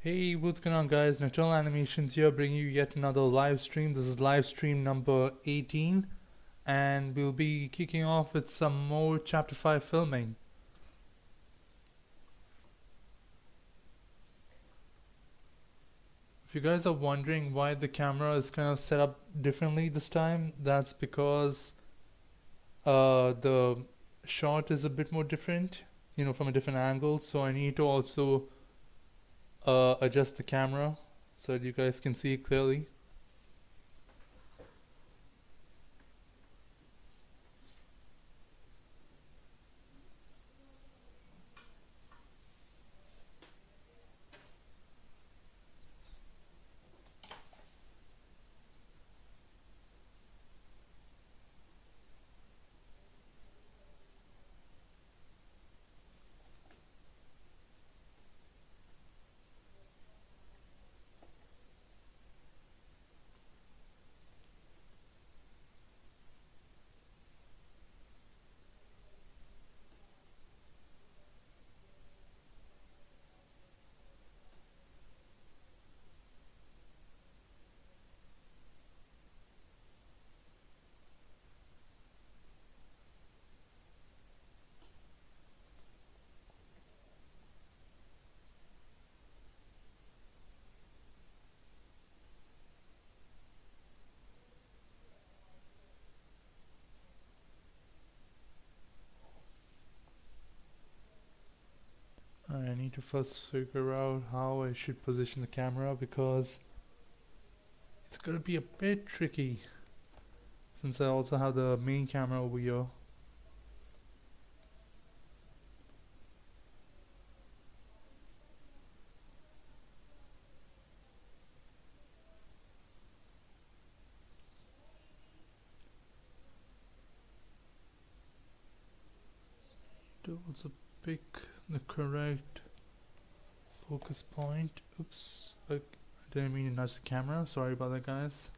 Hey, what's going on, guys? Nocturnal Animations here, bringing you yet another live stream. This is live stream number 18, and we'll be kicking off with some more Chapter 5 filming. If you guys are wondering why the camera is kind of set up differently this time, that's because the shot is a bit more different, from a different angle. So I need to also adjust the camera so that you guys can see it clearly. I need to first figure out how I should position the camera because it's gonna be a bit tricky since I also have the main camera over here. To also pick the correct focus point. Oops, I didn't mean to nudge the camera. Sorry about that, guys.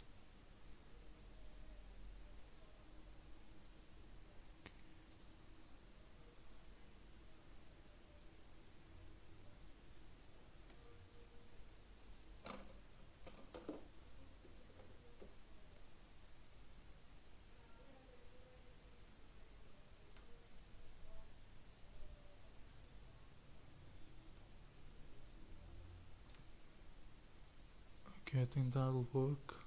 Okay, I think that'll work.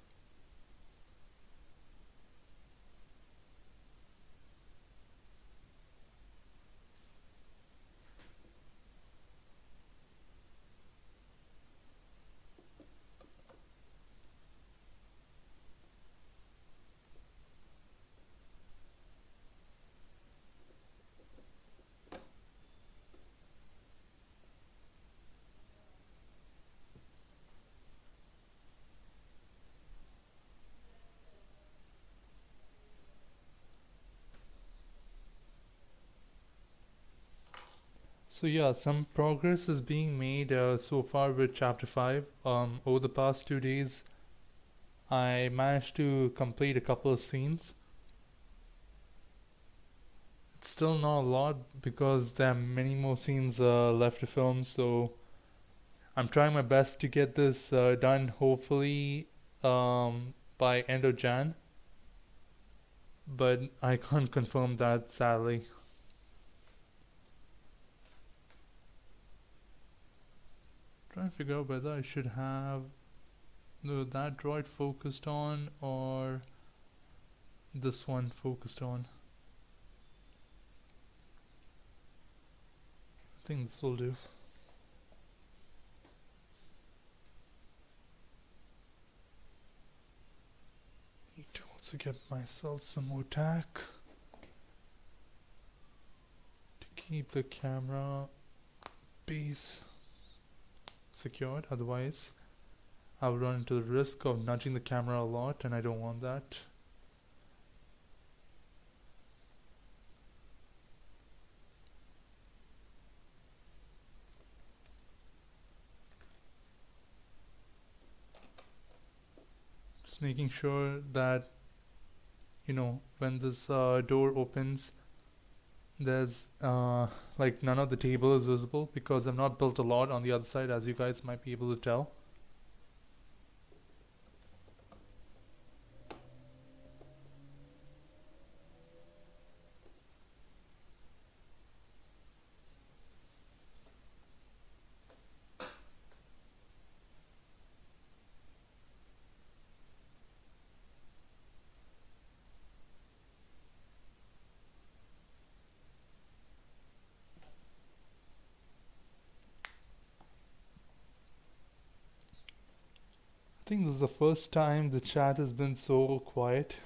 So yeah, some progress is being made so far with Chapter 5. Over the past 2 days, I managed to complete a couple of scenes. It's still not a lot because there are many more scenes left to film, so I'm trying my best to get this done hopefully by end of Jan, but I can't confirm that sadly. Trying to figure out whether I should have that droid focused on or this one focused on. I think this will do. Need to also get myself some more tack to keep the camera base secured, otherwise I'll run into the risk of nudging the camera a lot and I don't want that. Just making sure that when this door opens, There's like none of the table is visible because I've not built a lot on the other side, as you guys might be able to tell. I think this is the first time the chat has been so quiet.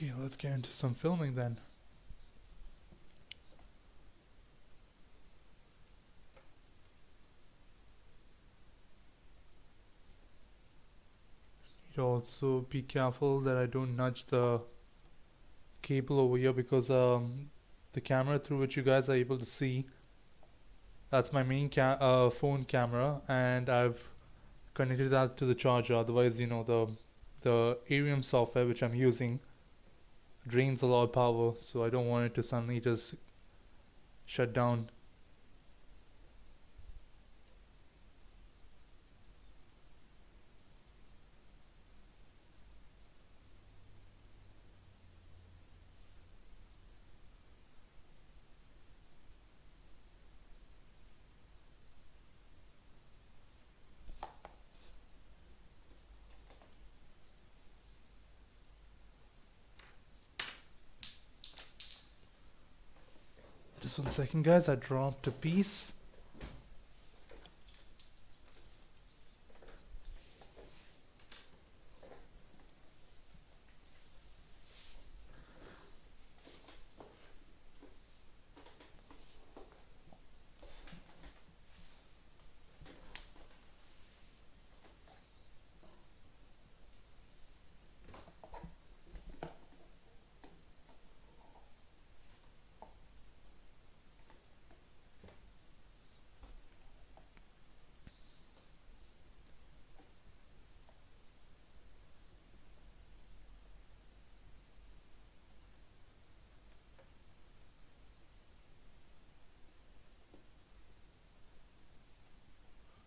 Okay, let's get into some filming then. Need to also be careful that I don't nudge the cable over here because the camera through which you guys are able to see, that's my main phone camera, and I've connected that to the charger. Otherwise, the Arium software which I'm using drains a lot of power, so I don't want it to suddenly just shut down. Just 1 second, guys. I dropped a piece.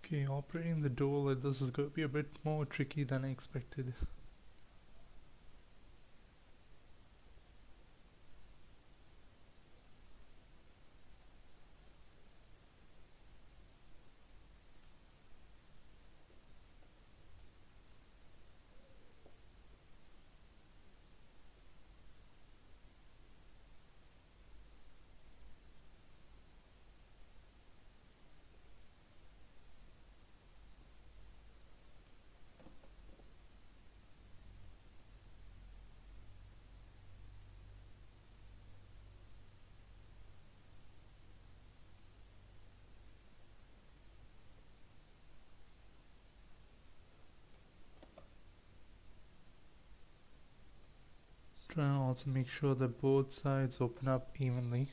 Okay, operating the door like this is going to be a bit more tricky than I expected. Trying to also make sure that both sides open up evenly.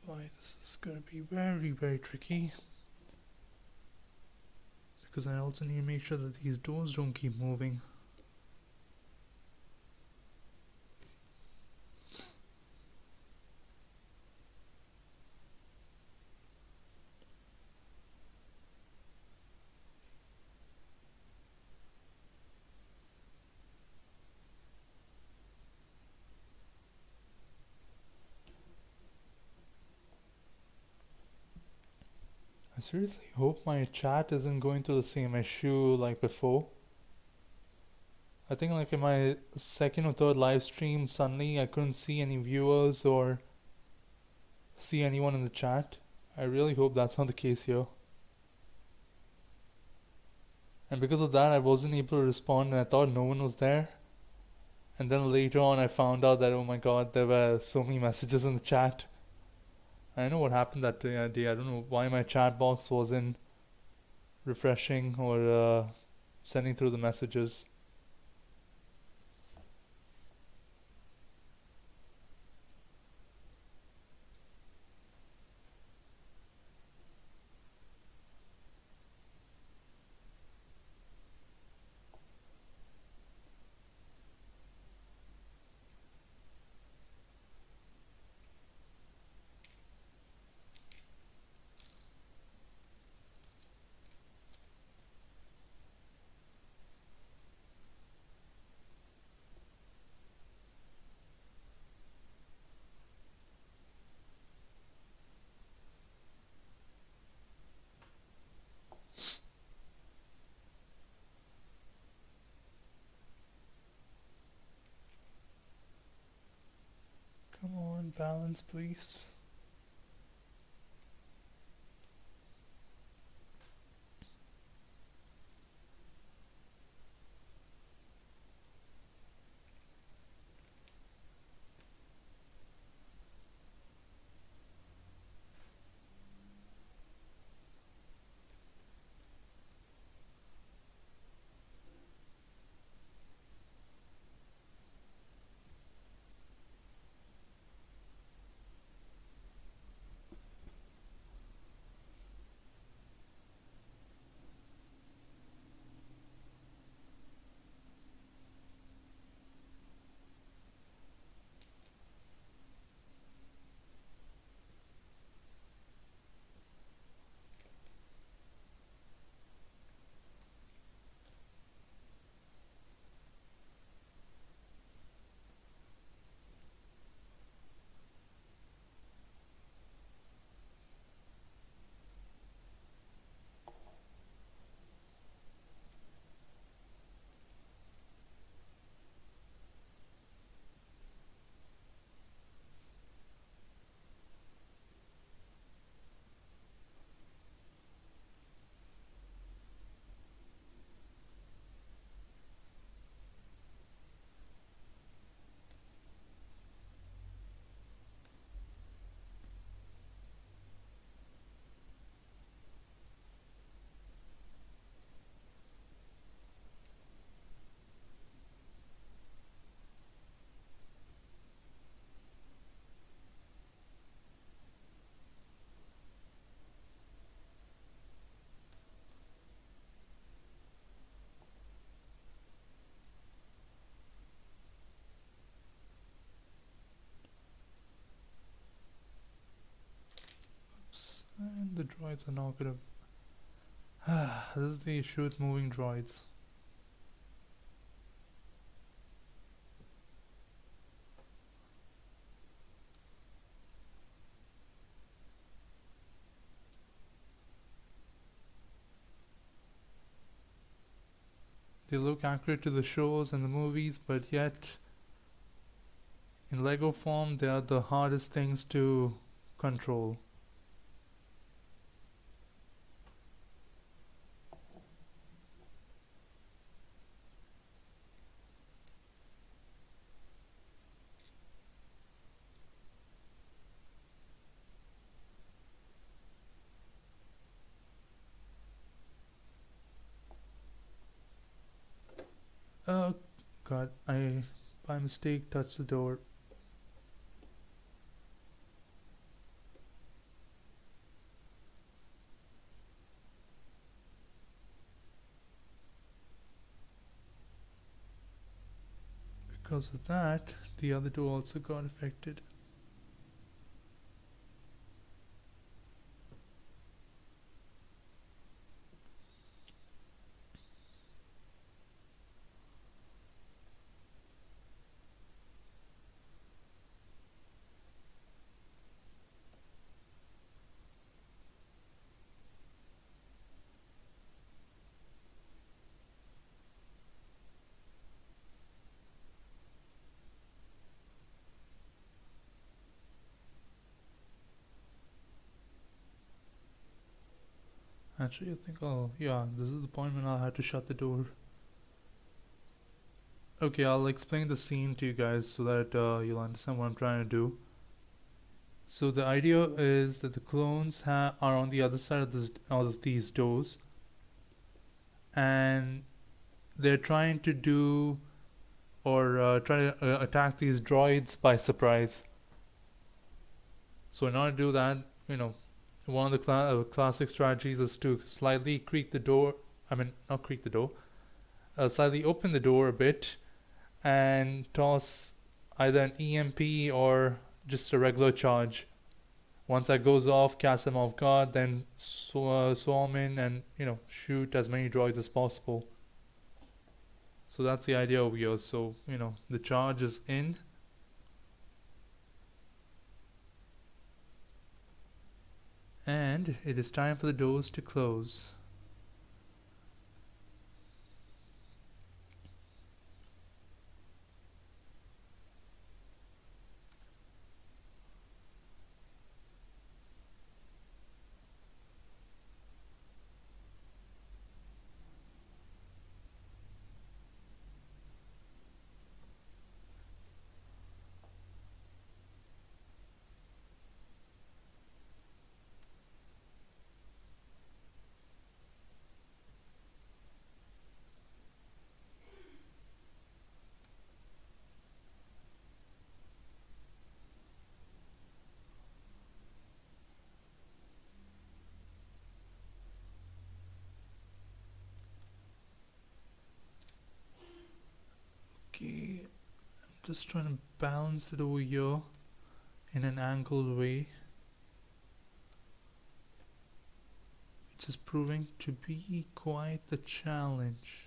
Boy, this is going to be very, very tricky. Because I also need to make sure that these doors don't keep moving. I seriously hope my chat isn't going through the same issue like before. I think like in my second or third live stream, suddenly I couldn't see any viewers or see anyone in the chat. I really hope that's not the case here. And because of that, I wasn't able to respond and I thought no one was there. And then later on, I found out that, oh my god, there were so many messages in the chat. I don't know what happened that day. I don't know why my chat box wasn't refreshing or sending through the messages. Come on, balance, please. And the droids are not gonna. This is the issue with moving droids. They look accurate to the shows and the movies, but yet in Lego form, they are the hardest things to control. Oh god, I by mistake touched the door. Because of that, the other door also got affected. Actually, I think yeah, this is the point when I'll have to shut the door. Okay, I'll explain the scene to you guys so that you'll understand what I'm trying to do. So the idea is that the clones are on the other side of these doors, and they're trying to do or try to attack these droids by surprise. So in order to do that, one of the classic strategies is to slightly creak the door. I mean, not creak the door. Slightly open the door a bit and toss either an EMP or just a regular charge. Once that goes off, cast them off guard, then swarm in and shoot as many droids as possible. So that's the idea over here. So the charge is in, and it is time for the doors to close. Okay, I'm just trying to balance it over here in an angled way, which is proving to be quite the challenge.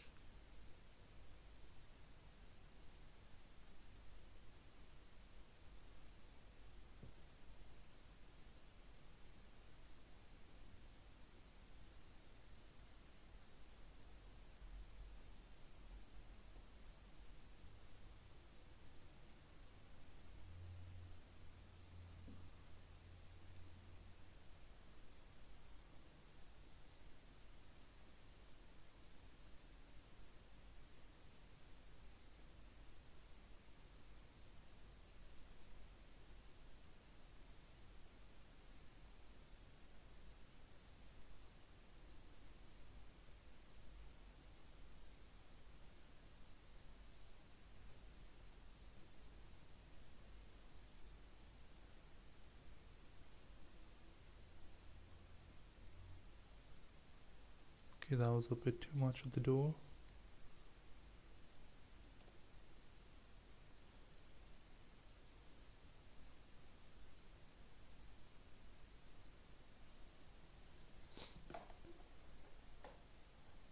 Okay, that was a bit too much of the door.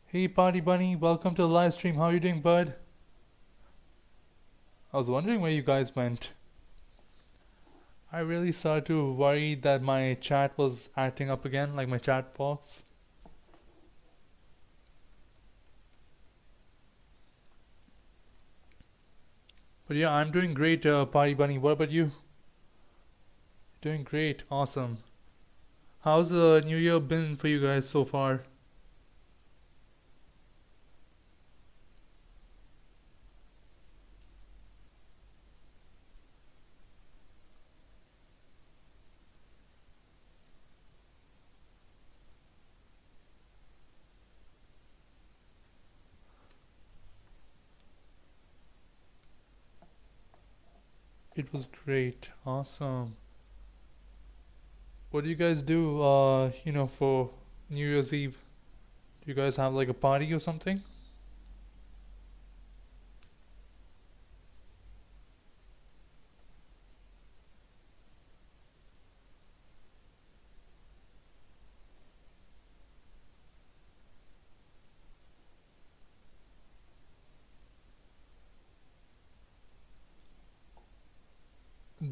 Hey Party Bunny, welcome to the live stream. How are you doing, bud? I was wondering where you guys went. I really started to worry that my chat was acting up again, like my chat box. But yeah, I'm doing great, Party Bunny. What about you? Doing great, awesome. How's the new year been for you guys so far? It was great, awesome. What do you guys do, for New Year's Eve? Do you guys have like a party or something?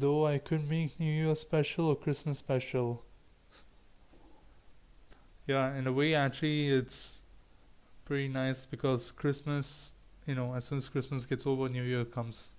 though I could make New Year special or Christmas special. Yeah, in a way, actually, it's pretty nice because Christmas, as soon as Christmas gets over, New Year comes.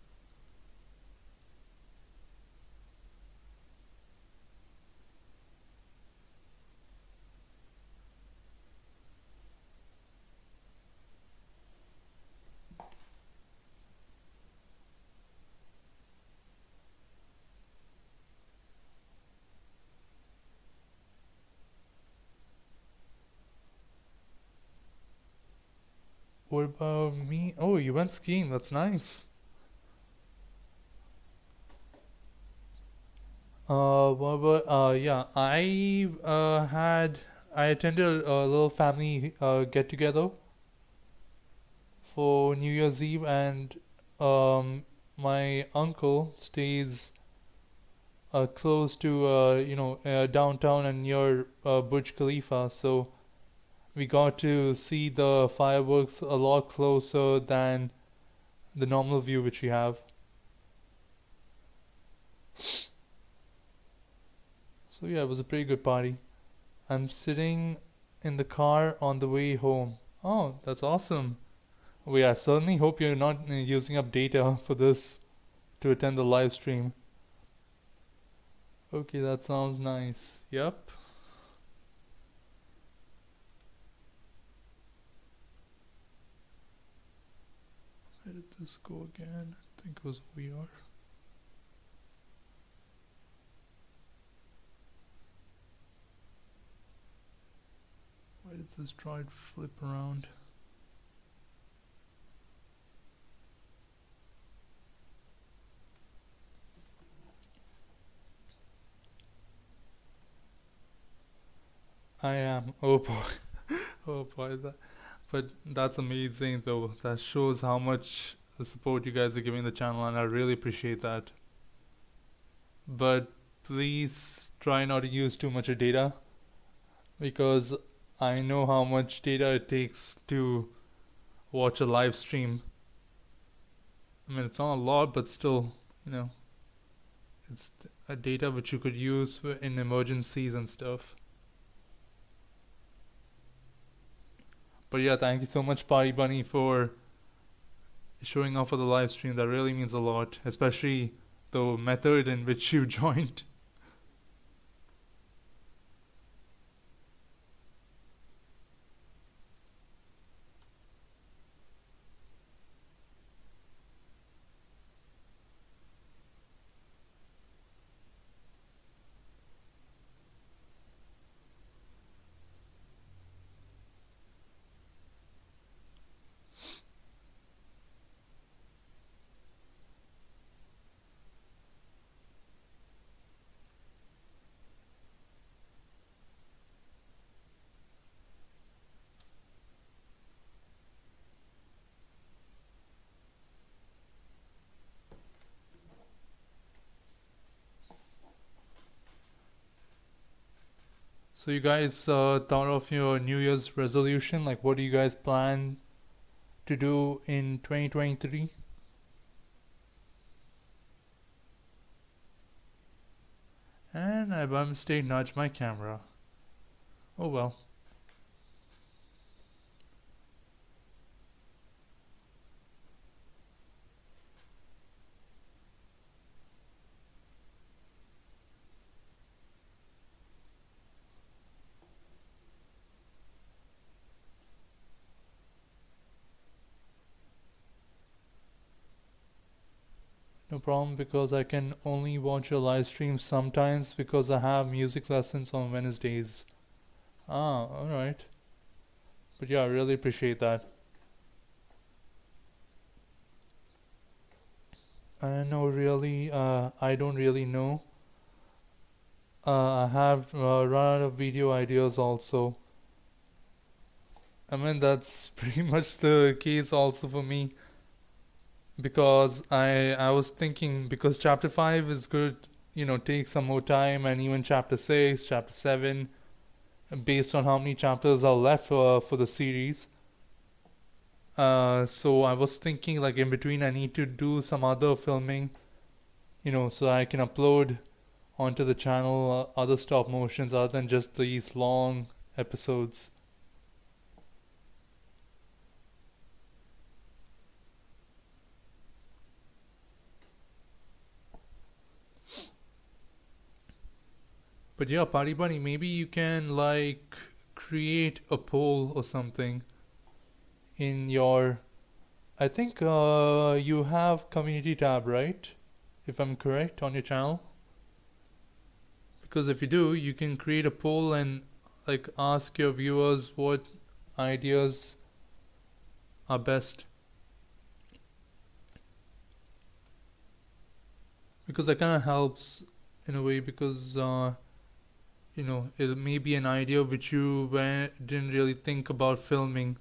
What about me? Oh, you went skiing. That's nice. What about yeah, I attended a little family get together for New Year's Eve, and my uncle stays close to downtown and near Burj Khalifa, so we got to see the fireworks a lot closer than the normal view which we have. So yeah, it was a pretty good party. I'm sitting in the car on the way home. Oh, that's awesome. Well, yeah, I certainly hope you're not using up data for this to attend the live stream. Okay, that sounds nice. Yep. Where did this go again? I think it was VR. Why did this droid flip around? I am. Oh boy. Oh boy. But that's amazing though. That shows how much the support you guys are giving the channel, and I really appreciate that. But please try not to use too much of data because I know how much data it takes to watch a live stream. I mean, it's not a lot, but still, you know, it's a data which you could use in emergencies and stuff. But yeah, thank you so much, Party Bunny, for showing up for the live stream. That really means a lot, especially the method in which you joined. So you guys thought of your New Year's resolution? Like, what do you guys plan to do in 2023? And I by mistake nudged my camera. Oh well. No problem, because I can only watch your live streams sometimes because I have music lessons on Wednesdays. Ah, alright. But yeah, I really appreciate that. I don't really know. I have run out of video ideas also. I mean, that's pretty much the case also for me, because I was thinking, because chapter 5 is good, take some more time, and even chapter 6, chapter 7, based on how many chapters are left for the series. So I was thinking, like, in between I need to do some other filming so I can upload onto the channel other stop motions other than just these long episodes. But yeah, Party Bunny, maybe you can like create a poll or something in your. I think you have community tab, right? If I'm correct, on your channel. Because if you do, you can create a poll and like ask your viewers what ideas are best. Because that kind of helps in a way because it may be an idea which you didn't really think about filming.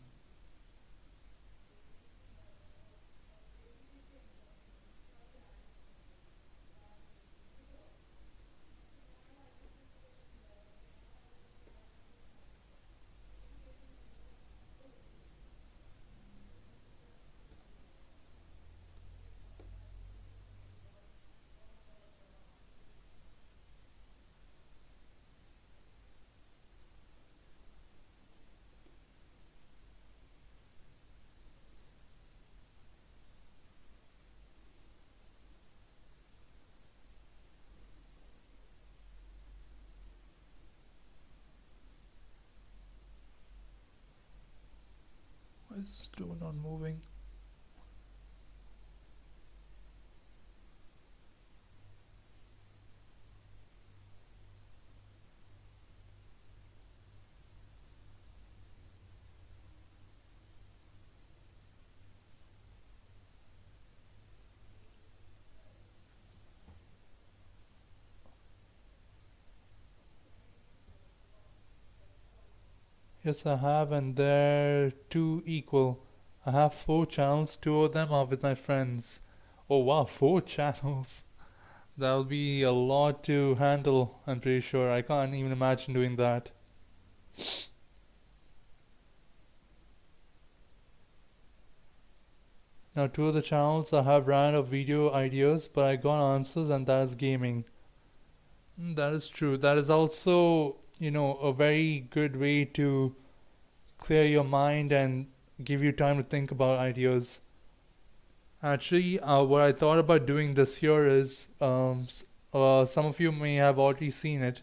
Why is this door not moving? Yes, I have, and they're two equal. I have four channels, two of them are with my friends. Oh wow, four channels. That'll be a lot to handle, I'm pretty sure. I can't even imagine doing that. Now, two of the channels I have ran of video ideas, but I got answers, and that is gaming. That is true. That is also, a very good way to clear your mind and give you time to think about ideas. Actually, what I thought about doing this year is some of you may have already seen it.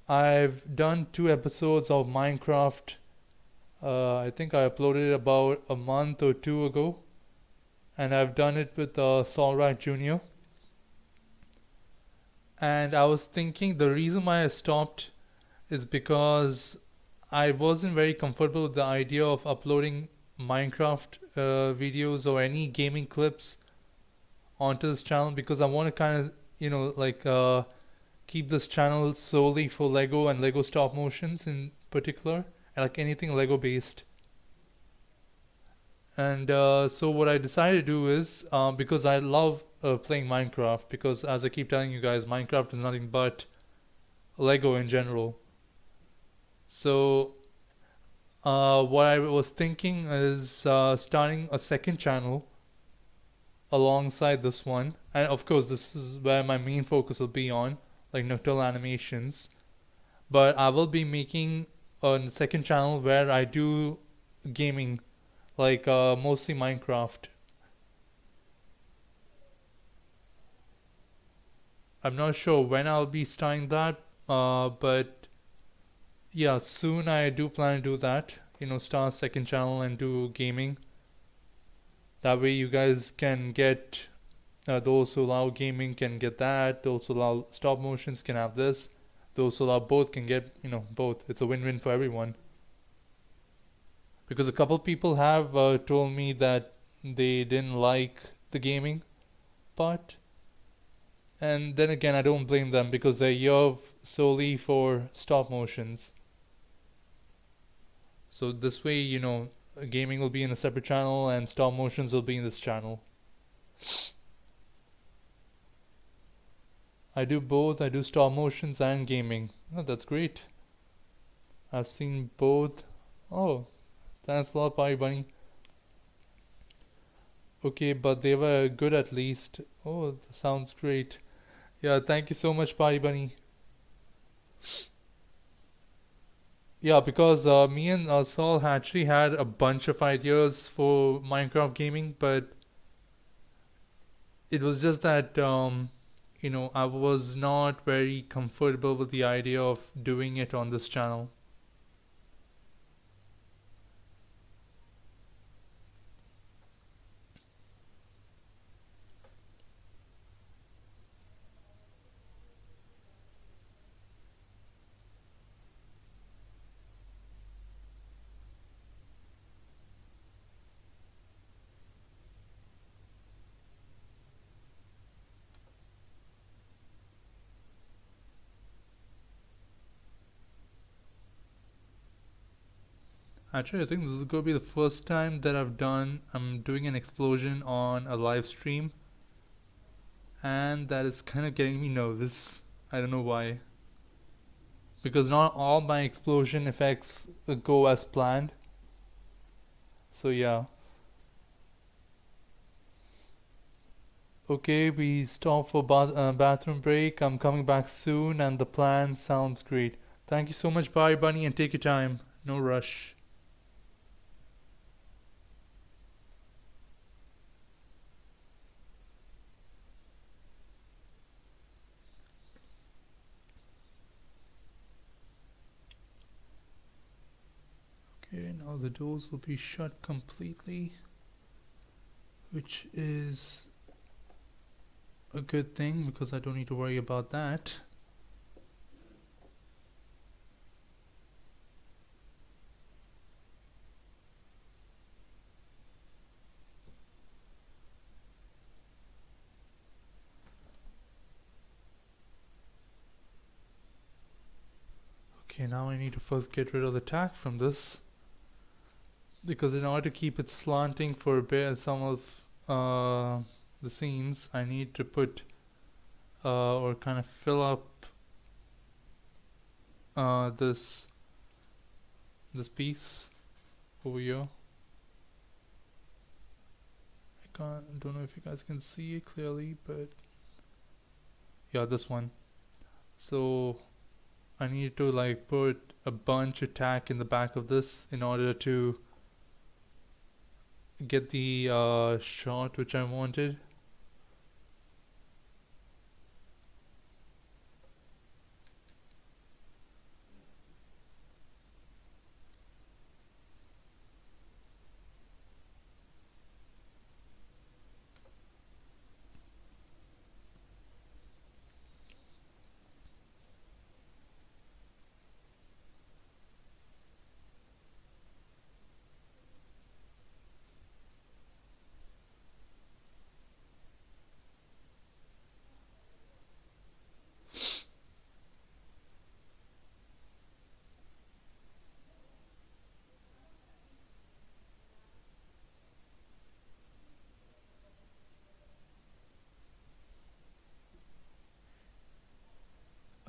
I've done two episodes of Minecraft. I think I uploaded it about a month or two ago, and I've done it with Solrat Jr. And I was thinking the reason why I stopped is because I wasn't very comfortable with the idea of uploading Minecraft videos or any gaming clips onto this channel because I want to kind of, keep this channel solely for Lego and Lego stop motions in particular, and like anything Lego based. And so what I decided to do is because I love playing Minecraft, because as I keep telling you guys, Minecraft is nothing but Lego in general. So what I was thinking is starting a second channel alongside this one, and of course this is where my main focus will be on, like nocturnal animations. But I will be making a second channel where I do gaming, like mostly Minecraft. I'm not sure when I'll be starting that, but yeah, soon I do plan to do that. Start a second channel and do gaming. That way, you guys can get those who allow gaming can get that. Those who allow stop motions can have this. Those who allow both can get both. It's a win-win for everyone. Because a couple people have told me that they didn't like the gaming part, and then again, I don't blame them because they're here solely for stop motions. So this way, gaming will be in a separate channel and stop motions will be in this channel. I do both. I do stop motions and gaming. Oh, that's great. I've seen both. Oh, thanks a lot, Party Bunny. Okay, but they were good at least. Oh, that sounds great. Yeah, thank you so much, Party Bunny. Yeah, because me and Saul actually had a bunch of ideas for Minecraft gaming, but it was just that I was not very comfortable with the idea of doing it on this channel. Actually, I think this is going to be the first time that I'm doing an explosion on a live stream, and that is kind of getting me nervous. I don't know why. Because not all my explosion effects go as planned. So, yeah. Okay, we stop for bathroom break. I'm coming back soon, and the plan sounds great. Thank you so much, bye, Bunny, and take your time. No rush. Okay, now the doors will be shut completely, which is a good thing because I don't need to worry about that. Okay, now I need to first get rid of the tack from this because in order to keep it slanting for a bit, some of the scenes, I need to put or kind of fill up this piece over here. Don't know if you guys can see it clearly, but yeah, this one. So I need to like put a bunch of tack in the back of this in order to get the shot which I wanted.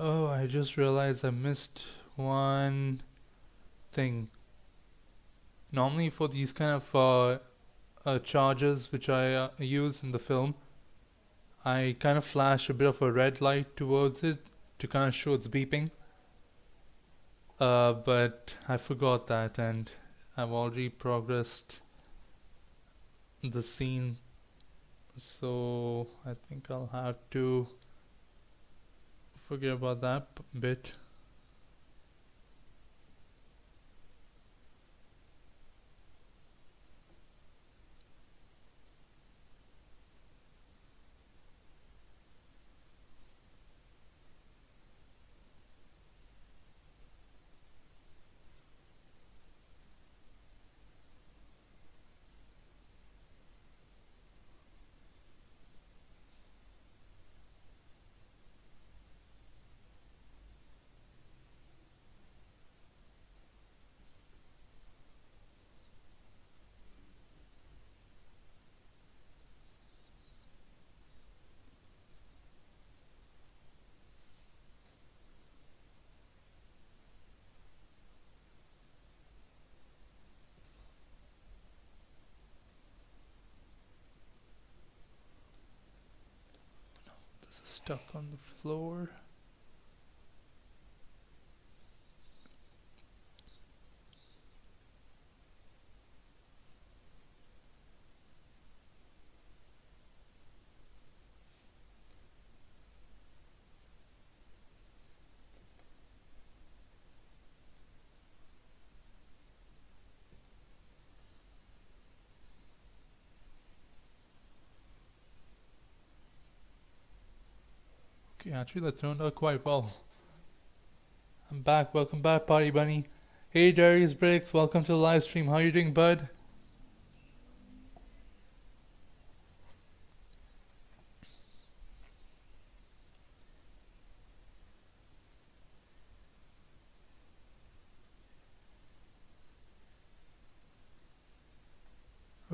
Oh, I just realized I missed one thing. Normally, for these kind of charges which I use in the film, I kind of flash a bit of a red light towards it to kind of show it's beeping. But I forgot that, and I've already progressed the scene, so I think I'll have to forget about that bit. Stuck on the floor. Okay, actually that turned out quite well. I'm back. Welcome back, Party Bunny. Hey, Darius Briggs. Welcome to the live stream. How you doing, bud?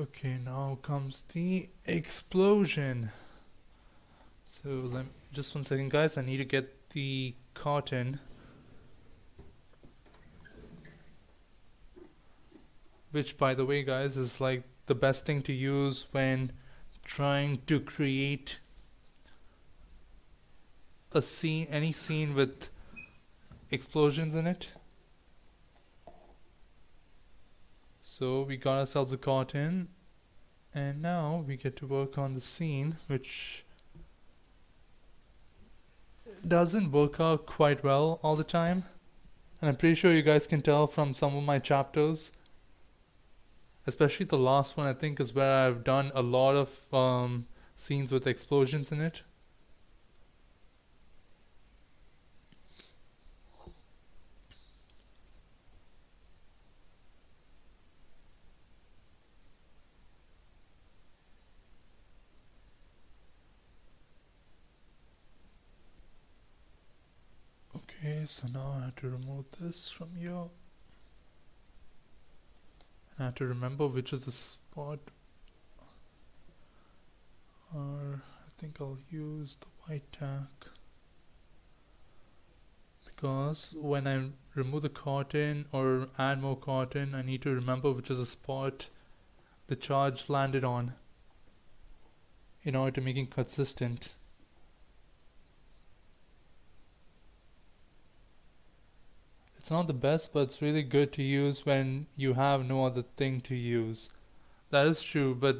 Okay, now comes the explosion. So just 1 second, guys. I need to get the cotton, which, by the way, guys, is like the best thing to use when trying to create a scene, any scene with explosions in it. So we got ourselves a cotton, and now we get to work on the scene, which doesn't work out quite well all the time. And I'm pretty sure you guys can tell from some of my chapters, especially the last one, I think, is where I've done a lot of scenes with explosions in it. Okay, so now I have to remove this from here. I have to remember which is the spot. Or I think I'll use the white tack, because when I remove the cotton or add more cotton, I need to remember which is the spot the charge landed on in order to make it consistent. It's not the best, but it's really good to use when you have no other thing to use. That is true, but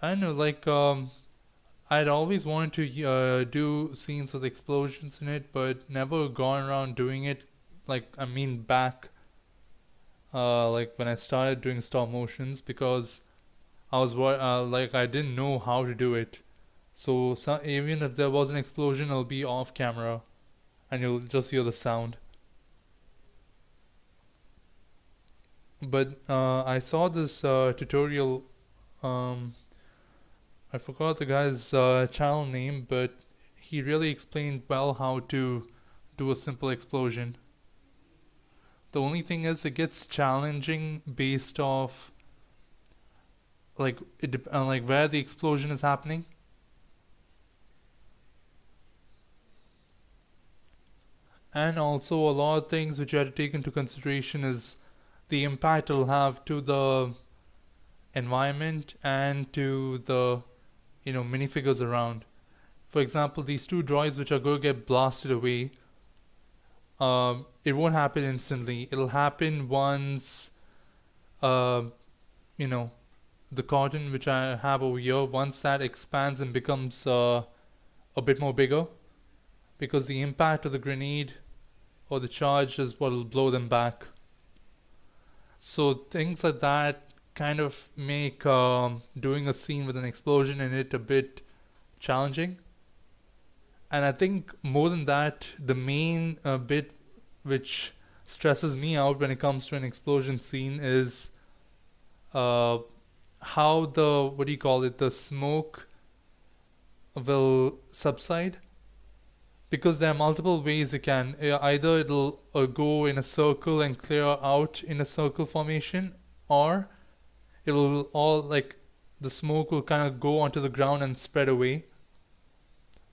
I don't know, like, I'd always wanted to do scenes with explosions in it, but never gone around doing it. Like, I mean, back, like when I started doing stop motions, because I was like, I didn't know how to do it. So even if there was an explosion, it'll be off camera, and you'll just hear the sound. But I saw this tutorial. I forgot the guy's channel name, but he really explained well how to do a simple explosion. The only thing is, it gets challenging based off like like where the explosion is happening. And also, a lot of things which you have to take into consideration is the impact it'll have to the environment and to the minifigures around. For example, these two droids which are going to get blasted away, it won't happen instantly. It'll happen once you know the cotton which I have over here, once that expands and becomes a bit more bigger, because the impact of the grenade or the charge is what will blow them back. So things like that kind of make doing a scene with an explosion in it a bit challenging. And I think more than that, the main bit which stresses me out when it comes to an explosion scene is how the smoke will subside. Because there are multiple ways it can. Either it'll go in a circle and clear out in a circle formation, or it'll all like the smoke will kind of go onto the ground and spread away.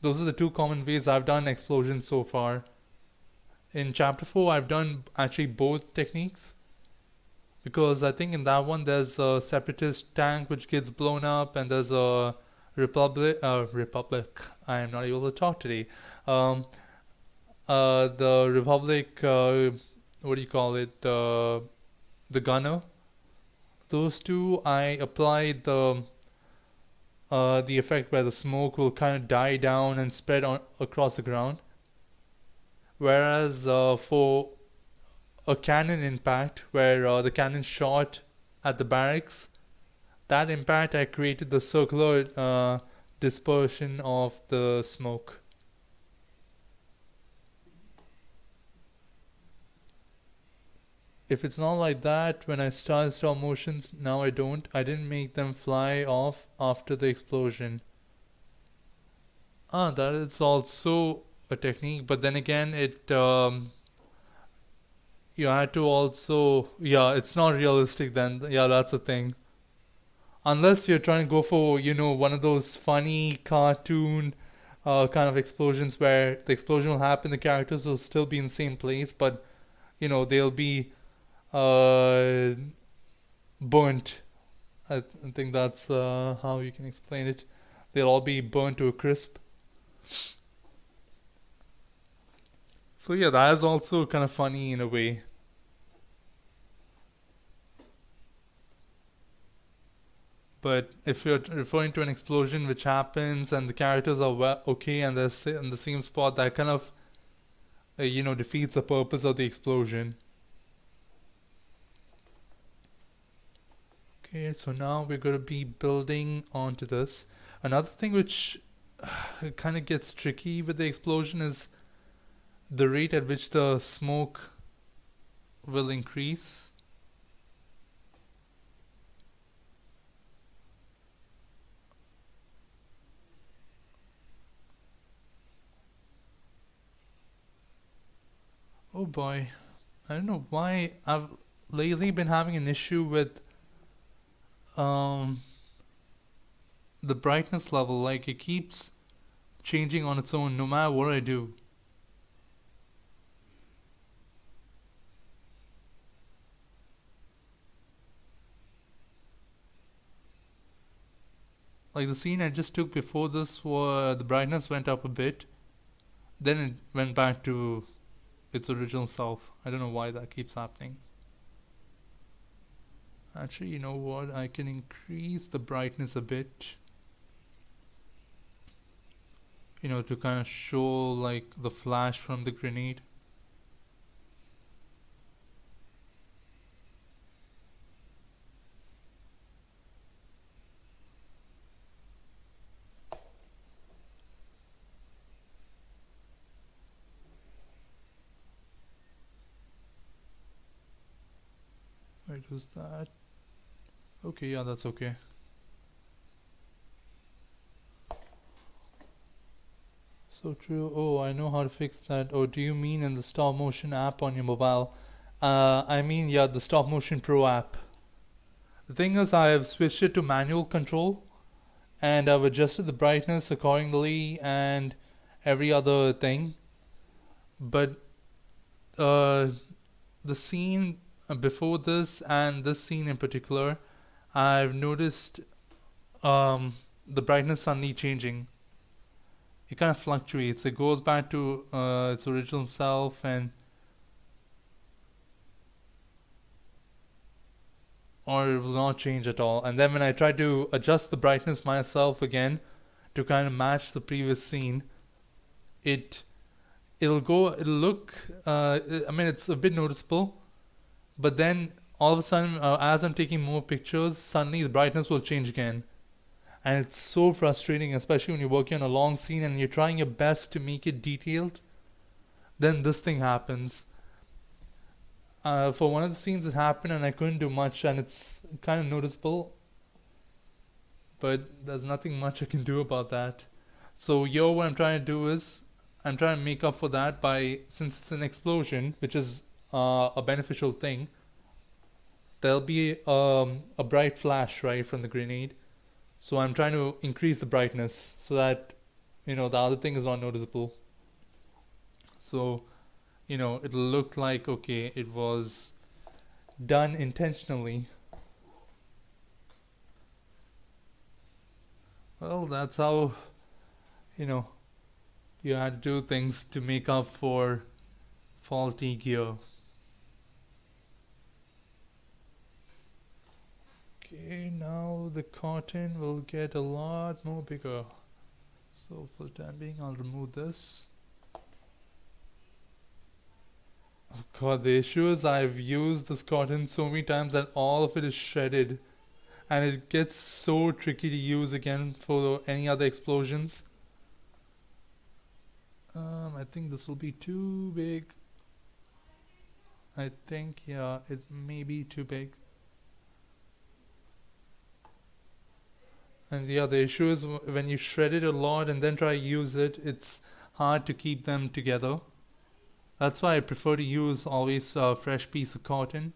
Those are the two common ways I've done explosions so far. In chapter 4, I've done actually both techniques, because I think in that one there's a separatist tank which gets blown up, and there's a Republic. I am not able to talk today. Um, the Republic. What do you call it? The gunner. Those two, I applied the effect where the smoke will kind of die down and spread on across the ground. Whereas for a cannon impact, where the cannon shot at the barracks, that impact I created the circular dispersion of the smoke. If it's not like that, when I start stop motions, now I didn't make them fly off after the explosion. Ah, that is also a technique, but then again, you had to also, yeah, it's not realistic then. Yeah, that's the thing. Unless you're trying to go for, one of those funny cartoon kind of explosions where the explosion will happen, the characters will still be in the same place, but, they'll be uh, burnt. I think that's how you can explain it. They'll all be burnt to a crisp. So yeah, that is also kind of funny in a way. But if you're referring to an explosion which happens and the characters are okay and they're in the same spot, that kind of defeats the purpose of the explosion. Okay, so now we're going to be building onto this. Another thing which kind of gets tricky with the explosion is the rate at which the smoke will increase. Oh boy, I don't know why I've lately been having an issue with um, the brightness level. Like it keeps changing on its own no matter what I do. Like the scene I just took before this, the brightness went up a bit, then it went back to its original self. I don't know why that keeps happening. Actually, you know what? I can increase the brightness a bit, to kind of show like the flash from the grenade. Wait, was that? Okay, yeah, that's okay. So true. Oh, I know how to fix that. Oh, do you mean in the stop motion app on your mobile? I mean, yeah, the stop motion pro app. The thing is, I have switched it to manual control and I've adjusted the brightness accordingly and every other thing. But uh, the scene before this and this scene in particular, I've noticed the brightness suddenly changing. It kind of fluctuates. It goes back to its original self, and or it will not change at all. And then when I try to adjust the brightness myself again to kind of match the previous scene, it it'll look. I mean, it's a bit noticeable, but then all of a sudden, as I'm taking more pictures, suddenly the brightness will change again. And it's so frustrating, especially when you're working on a long scene and you're trying your best to make it detailed. Then this thing happens. For one of the scenes, it happened and I couldn't do much, and it's kind of noticeable, but there's nothing much I can do about that. So, here, what I'm trying to do is I'm trying to make up for that by, since it's an explosion, which is a beneficial thing, there'll be a bright flash, right, from the grenade. So I'm trying to increase the brightness so that the other thing is not noticeable. So it'll look like okay, it was done intentionally. Well, that's how, you know, you had to do things to make up for faulty gear. Okay, now the cotton will get a lot more bigger. So for the time being, I'll remove this. Oh God, the issue is I've used this cotton so many times that all of it is shredded. And it gets so tricky to use again for any other explosions. I think this will be too big. I think, yeah, it may be too big. And yeah, the issue is when you shred it a lot and then try to use it, it's hard to keep them together. That's why I prefer to use always a fresh piece of cotton.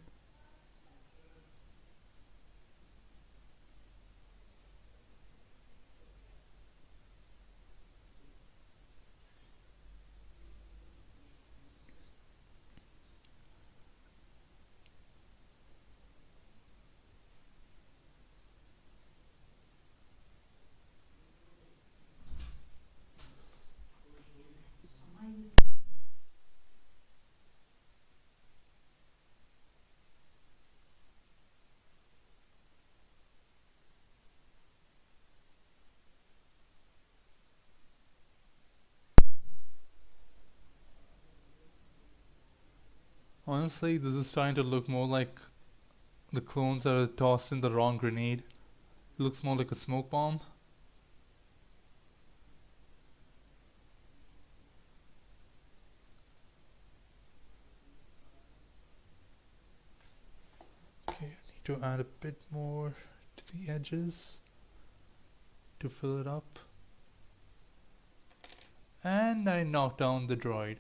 Honestly, this is starting to look more like the clones that are tossed in the wrong grenade. It looks more like a smoke bomb. Okay, I need to add a bit more to the edges to fill it up. And I knocked down the droid.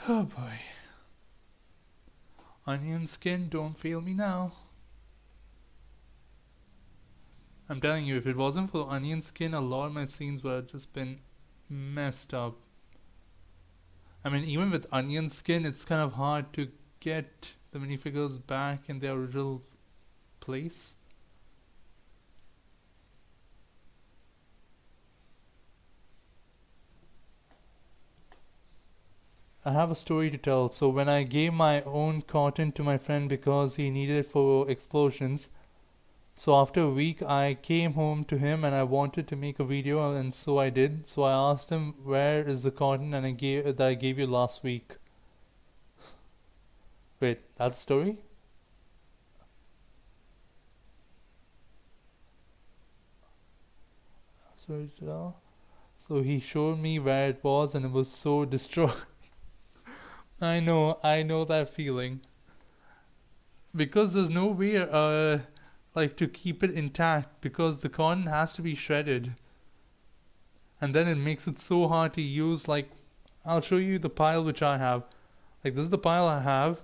Oh boy. Onion skin, don't fail me now. I'm telling you, if it wasn't for onion skin, a lot of my scenes would have just been messed up. I mean, even with onion skin, it's kind of hard to get the minifigures back in their original place. I have a story to tell. So when I gave my own cotton to my friend because he needed it for explosions, so after a week I came home to him and I wanted to make a video and so I did. So I asked him where is the cotton and I gave you last week. Wait, that's the story? Sorry to tell. So he showed me where it was and it was so destroyed. I know that feeling. Because there's no way like to keep it intact because the cotton has to be shredded. And then it makes it so hard to use. Like, I'll show you the pile which I have. Like, this is the pile I have.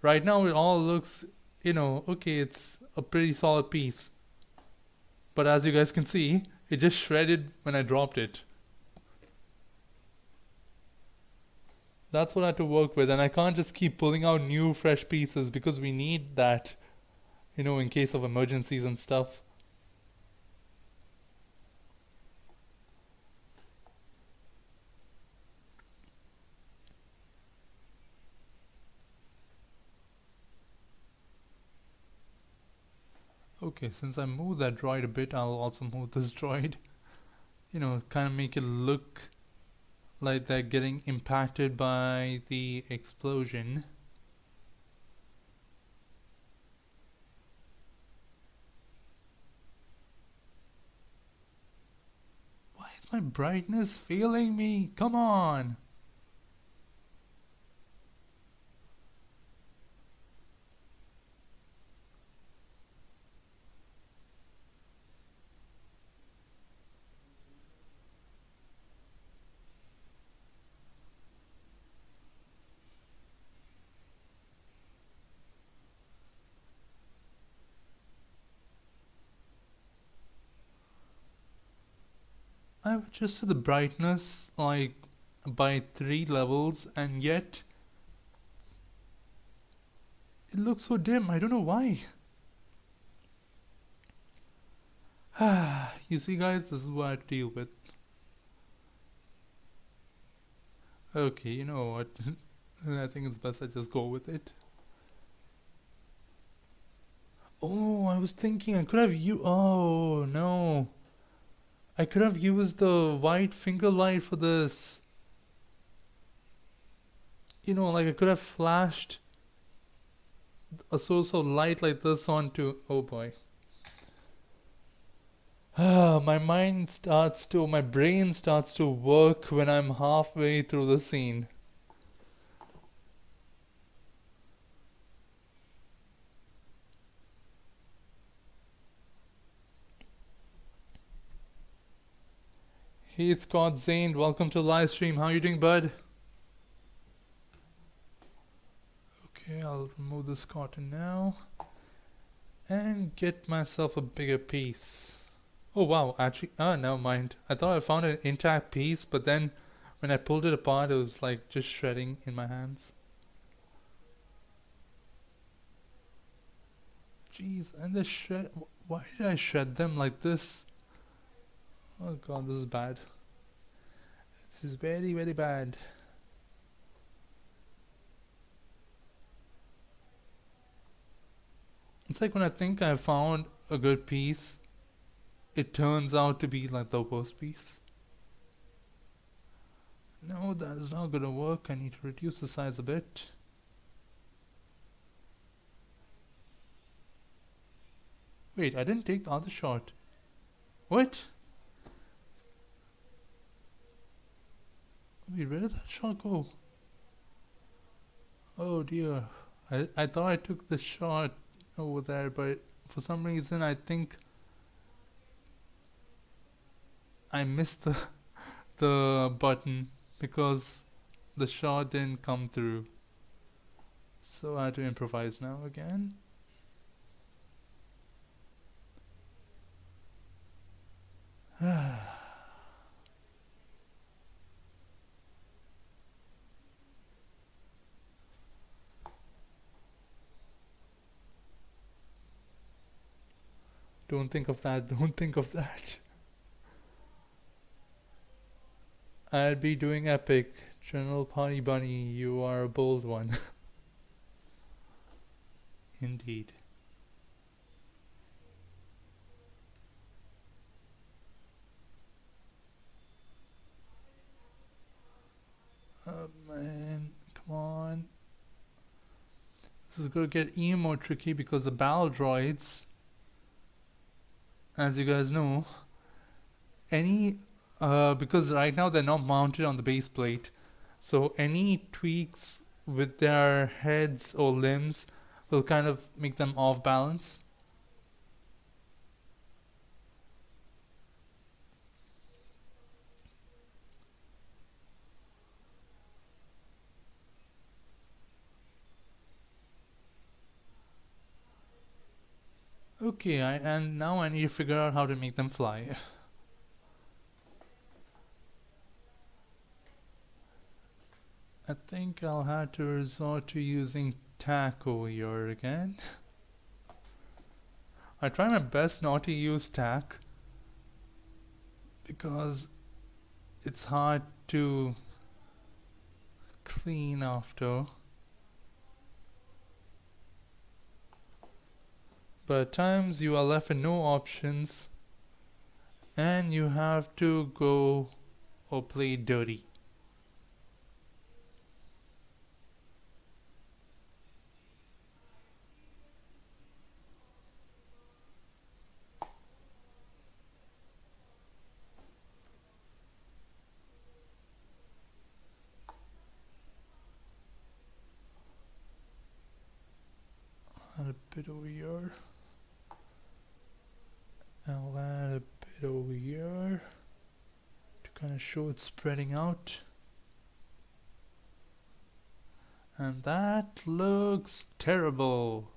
Right now it all looks, okay, it's a pretty solid piece. But as you guys can see, it just shredded when I dropped it. That's what I had to work with, and I can't just keep pulling out new fresh pieces because we need that, in case of emergencies and stuff. Okay, since I moved that droid a bit, I'll also move this droid. Kind of make it look like they're getting impacted by the explosion. Why is my brightness failing me? Come on! I've adjusted the brightness like by 3 levels, and yet it looks so dim. I don't know why. You see, guys, this is what I deal with. Okay, you know what? I think it's best I just go with it. Oh, I was thinking I could have you. Oh no, I could have used the white finger light for this. Like I could have flashed a source of light like this onto. Oh boy. My brain starts to work when I'm halfway through the scene. Hey, it's Scott Zane. Welcome to the live stream. How you doing, bud? Okay, I'll remove this cotton now and get myself a bigger piece. Oh wow, actually, never mind. I thought I found an intact piece, but then when I pulled it apart, it was like just shredding in my hands. Jeez, and the shred. Why did I shred them like this? Oh god, this is bad. This is very, very bad. It's like when I think I found a good piece, it turns out to be like the worst piece. No, that is not gonna work. I need to reduce the size a bit. Wait, I didn't take the other shot. What? Wait, where did that shot go? Oh dear. I thought I took the shot over there, but for some reason I think I missed the button because the shot didn't come through. So I had to improvise now again. Don't think of that. Don't think of that. I'll be doing epic. General Party Bunny, you are a bold one. Indeed. Man, come on. This is gonna get even more tricky because the battle droids, as you guys know, any because right now they're not mounted on the base plate, so any tweaks with their heads or limbs will kind of make them off balance. Okay, and now I need to figure out how to make them fly. I think I'll have to resort to using tack over here again. I try my best not to use tack because it's hard to clean after. But at times you are left with no options and you have to go or play dirty. Add a bit over here. I'll add a bit over here to kind of show it spreading out. And that looks terrible.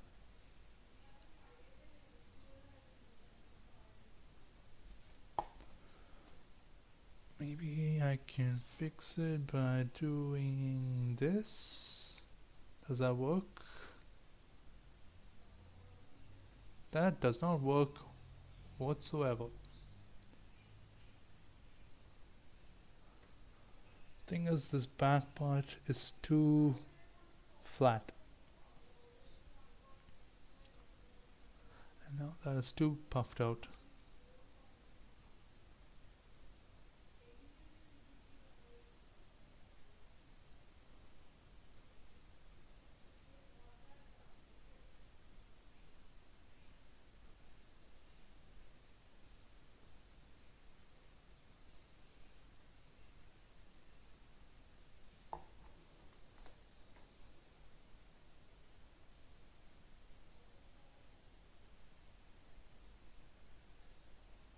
Maybe I can fix it by doing this. Does that work? That does not work whatsoever. Thing is, this back part is too flat. And now that is too puffed out.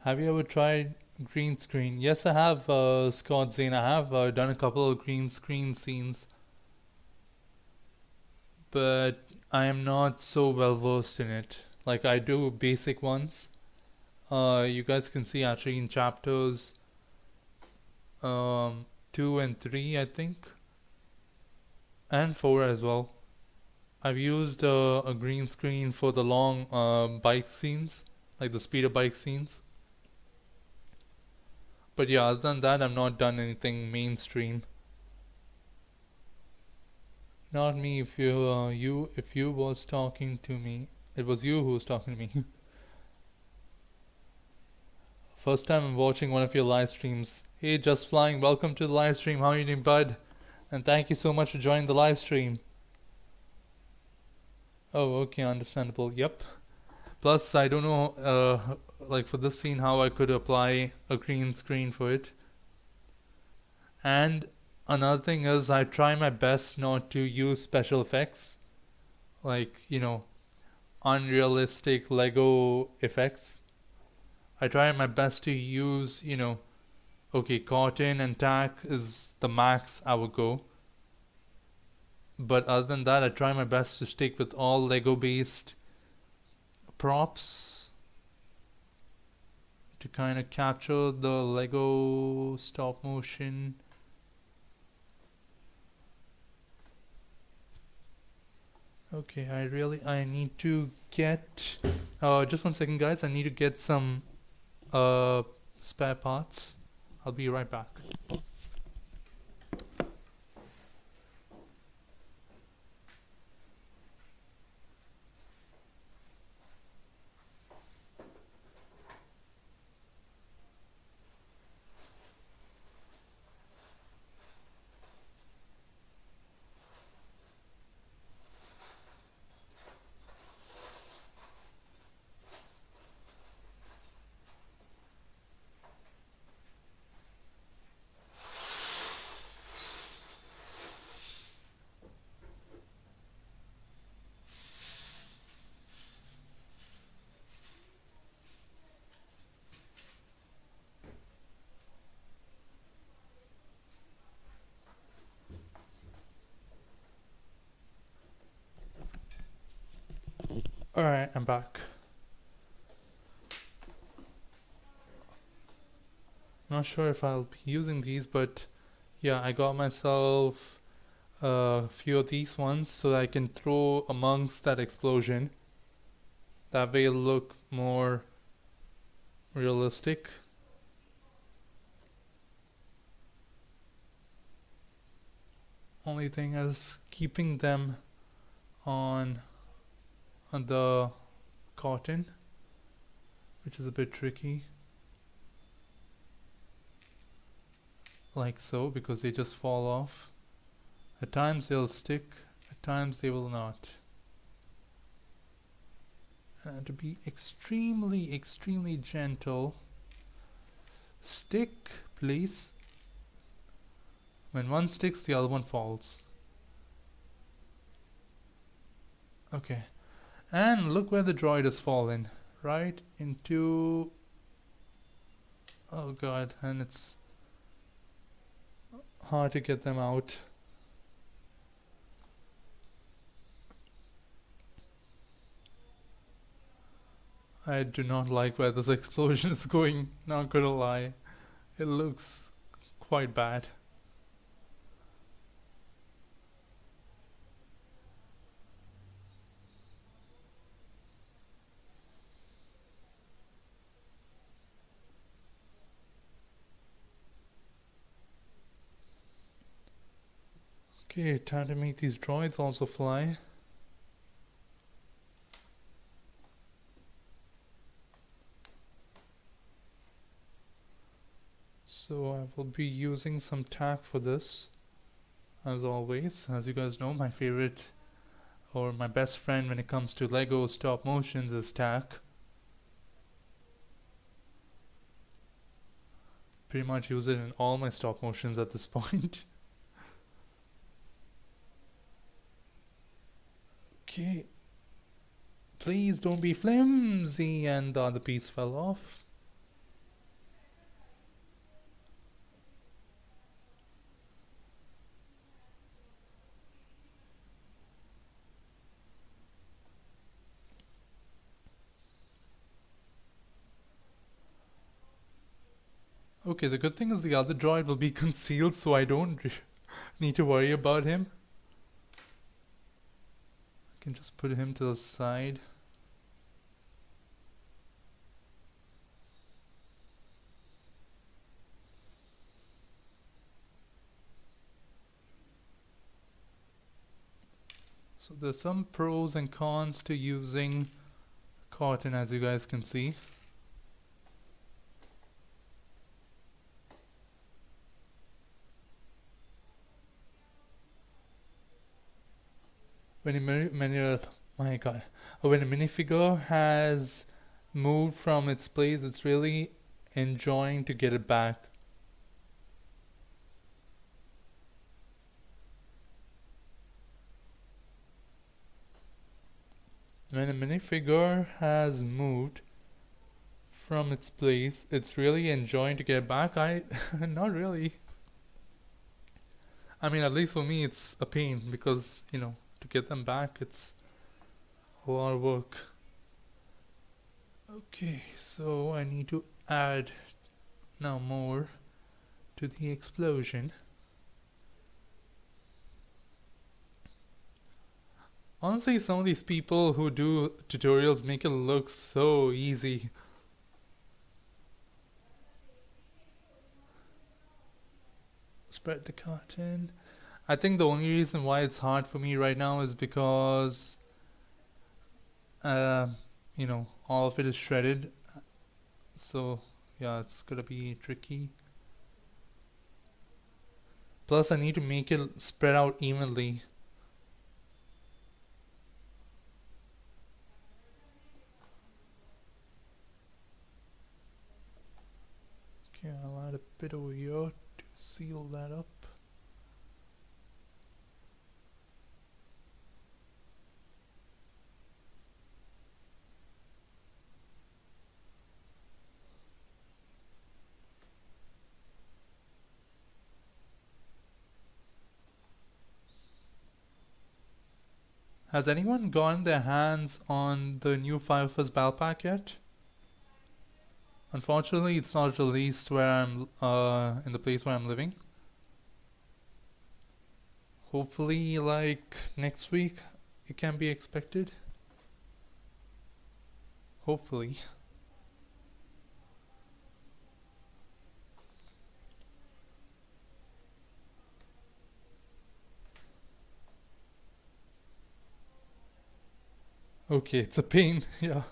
Have you ever tried green screen? Yes, I have, Scott Zane. I have done a couple of green screen scenes, but I am not so well versed in it. Like, I do basic ones. You guys can see actually in chapters 2 and 3, I think, and 4 as well. I've used a green screen for the long bike scenes, like the speeder bike scenes. But yeah, other than that, I've not done anything mainstream. Not me. If you was talking to me, it was you who was talking to me. First time I'm watching one of your live streams. Hey, Just Flying, welcome to the live stream. How are you doing, bud? And thank you so much for joining the live stream. Oh, okay, understandable. Yep. Plus, I don't know, like for this scene, how I could apply a green screen for it. And another thing is, I try my best not to use special effects, like, unrealistic Lego effects. I try my best to use, okay, cotton and tack is the max I would go. But other than that, I try my best to stick with all Lego based props to kind of capture the Lego stop motion. Okay, I need to get, just 1 second, guys. I need to get some spare parts. I'll be right back. Alright, I'm back. Not sure if I'll be using these, but yeah, I got myself a few of these ones so that I can throw amongst that explosion. That way it'll look more realistic. Only thing is keeping them on the cotton, which is a bit tricky, like so, because they just fall off. At times they'll stick, at times they will not. And I have to be extremely gentle. Stick, please. When one sticks, the other one falls. Okay. And look where the droid has fallen. Right into... Oh god, and it's hard to get them out. I do not like where this explosion is going, not gonna lie. It looks quite bad. Okay, time to make these droids also fly. So I will be using some tack for this, as always. As you guys know, my favorite or my best friend when it comes to Lego stop motions is tack. Pretty much use it in all my stop motions at this point. Okay. Please don't be flimsy, and the other piece fell off. Okay, the good thing is the other droid will be concealed, so I don't need to worry about him. I can just put him to the side. So there's some pros and cons to using cotton, as you guys can see. When my god, when a minifigure has moved from its place, it's really enjoying to get it back. When a minifigure has moved from its place, it's really enjoying to get back. Not really. I mean, at least for me, it's a pain because, to get them back, it's a lot of work. Okay, so I need to add now more to the explosion. Honestly, some of these people who do tutorials make it look so easy. Spread the cotton. I think the only reason why it's hard for me right now is because, uh, all of it is shredded. So, yeah, it's gonna be tricky. Plus, I need to make it spread out evenly. Okay, I'll add a bit over here to seal that up. Has anyone gotten their hands on the new Firefest Battle Pack yet? Unfortunately, it's not released where I'm in the place where I'm living. Hopefully, like next week, it can be expected. Hopefully. Okay, it's a pain. Yeah.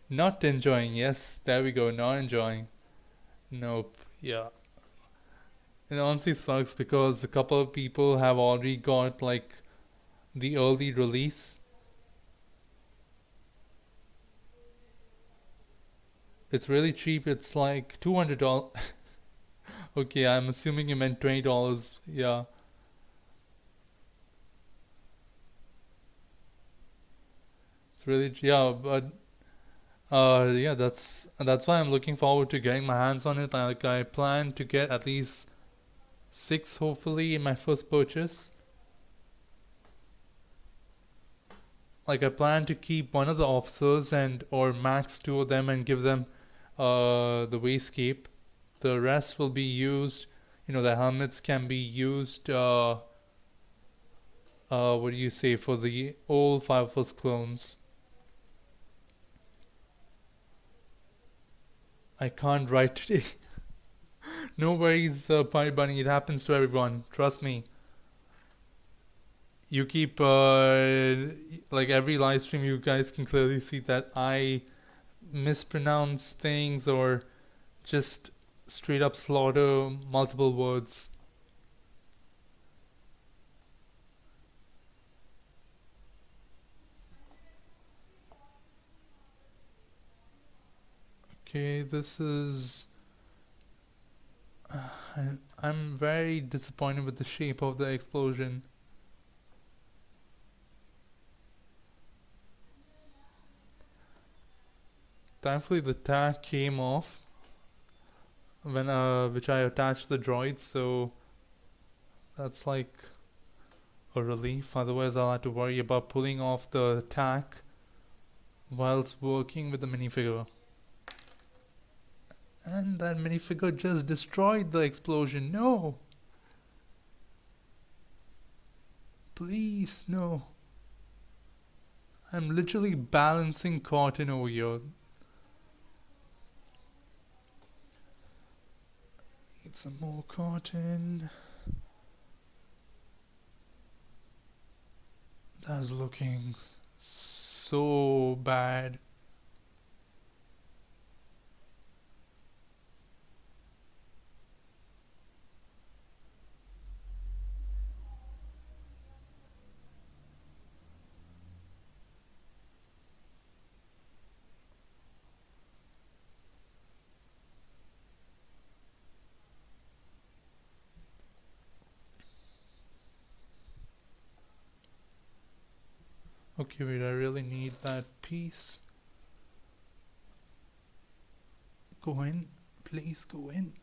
Not enjoying. Yes, there we go. Not enjoying. Nope. Yeah. It honestly sucks because a couple of people have already got like the early release. It's really cheap. It's like $200. Okay, I'm assuming you meant $20. Yeah. It's really yeah, but yeah, that's why I'm looking forward to getting my hands on it. Like I plan to get at least 6 hopefully in my first purchase. Like I plan to keep one of the officers and or max 2 of them and give them the wayscape, The rest will be used, the helmets can be used, what do you say, for the old Firefox clones. I can't write today. No worries, Party Bunny. It happens to everyone. Trust me. You keep, like every live stream, you guys can clearly see that I mispronounce things or just straight up slaughter multiple words. Okay, this is. I'm very disappointed with the shape of the explosion. Thankfully, the tag came off when which I attached the droid, so that's like a relief. Otherwise, I'll have to worry about pulling off the tag whilst working with the minifigure. And that minifigure just destroyed the explosion. No! Please, no. I'm literally balancing cotton over here. Need some more cotton. That's looking so bad. Okay, wait, I really need that piece. Go in. Please go in.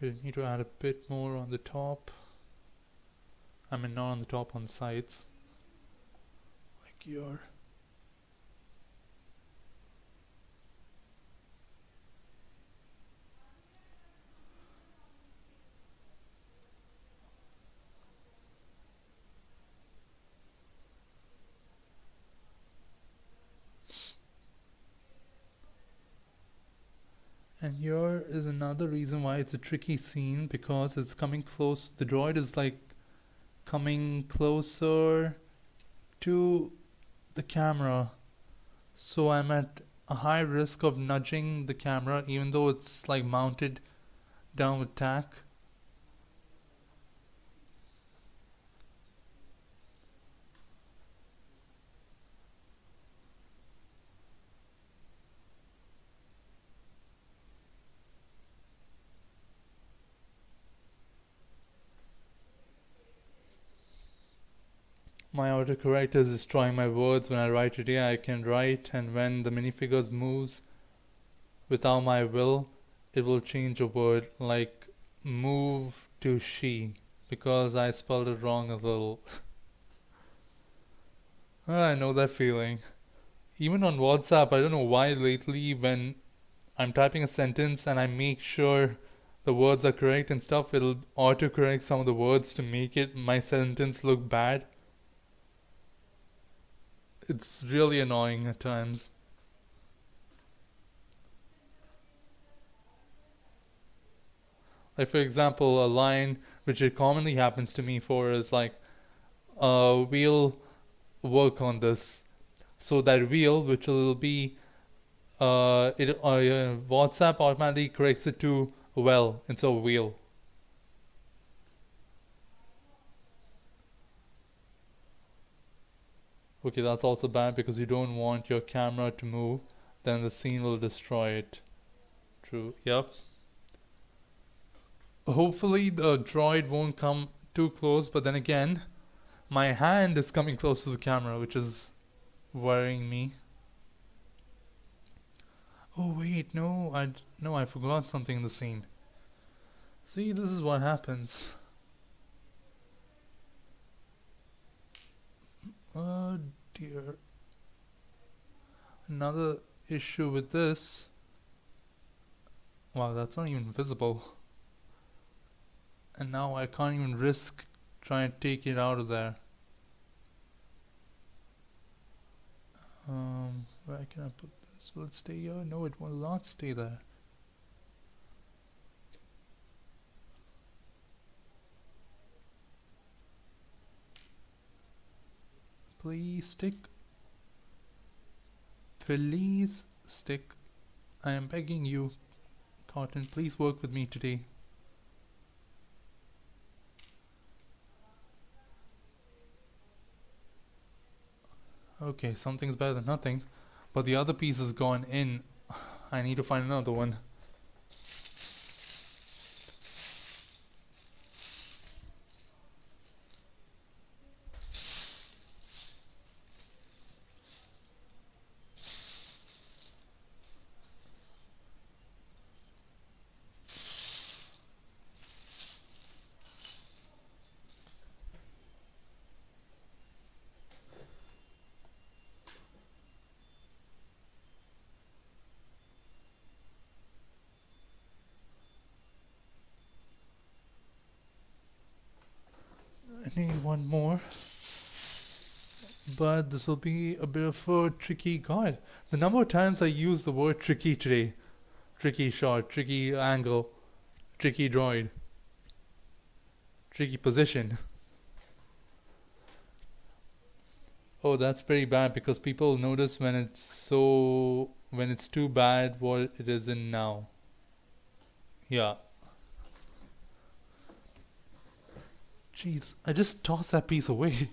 We need to add a bit more on the top. I mean, not on the top, on the sides. Like here. And here is another reason why it's a tricky scene, because it's coming close. The droid is like coming closer to the camera. So I'm at a high risk of nudging the camera even though it's like mounted down with tack. My autocorrect is destroying my words when I write it. Yeah, I can write, and when the minifigures moves without my will, it will change a word like move to she because I spelled it wrong a little. I know that feeling. Even on WhatsApp, I don't know why lately when I'm typing a sentence and I make sure the words are correct and stuff, it'll autocorrect some of the words to make it my sentence look bad. It's really annoying at times. Like for example, a line which it commonly happens to me for is like, we'll work on this. So that we'll, which will be, WhatsApp automatically corrects it to well instead of we'll. Okay, that's also bad because you don't want your camera to move, then the scene will destroy it. True, yep. Hopefully the droid won't come too close, but then again, my hand is coming close to the camera, which is worrying me. Oh wait, no, I forgot something in the scene. See, this is what happens. Oh dear. Another issue with this. Wow, that's not even visible. And now I can't even risk trying to take it out of there. Where can I put this? Will it stay here? No, it will not stay there. Please stick. Please stick. I am begging you, Cotton, please work with me today. Okay, something's better than nothing. But the other piece has gone in. I need to find another one. I need one more. But this will be a bit of a tricky. God, the number of times I use the word tricky today. Tricky shot, tricky angle, tricky droid, tricky position. Oh, that's pretty bad because people notice when it's too bad what it is in now. Yeah. Jeez, I just tossed that piece away.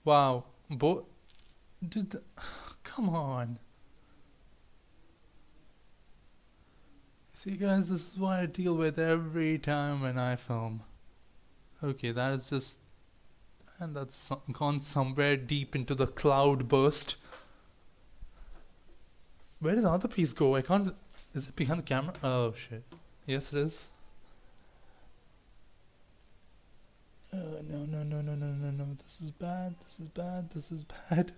Wow. Come on. See guys, this is what I deal with every time when I film. Okay, that is just... And that's gone somewhere deep into the cloud burst. Where did the other piece go? I can't... Is it behind the camera? Oh shit. Yes, it is. No. This is bad.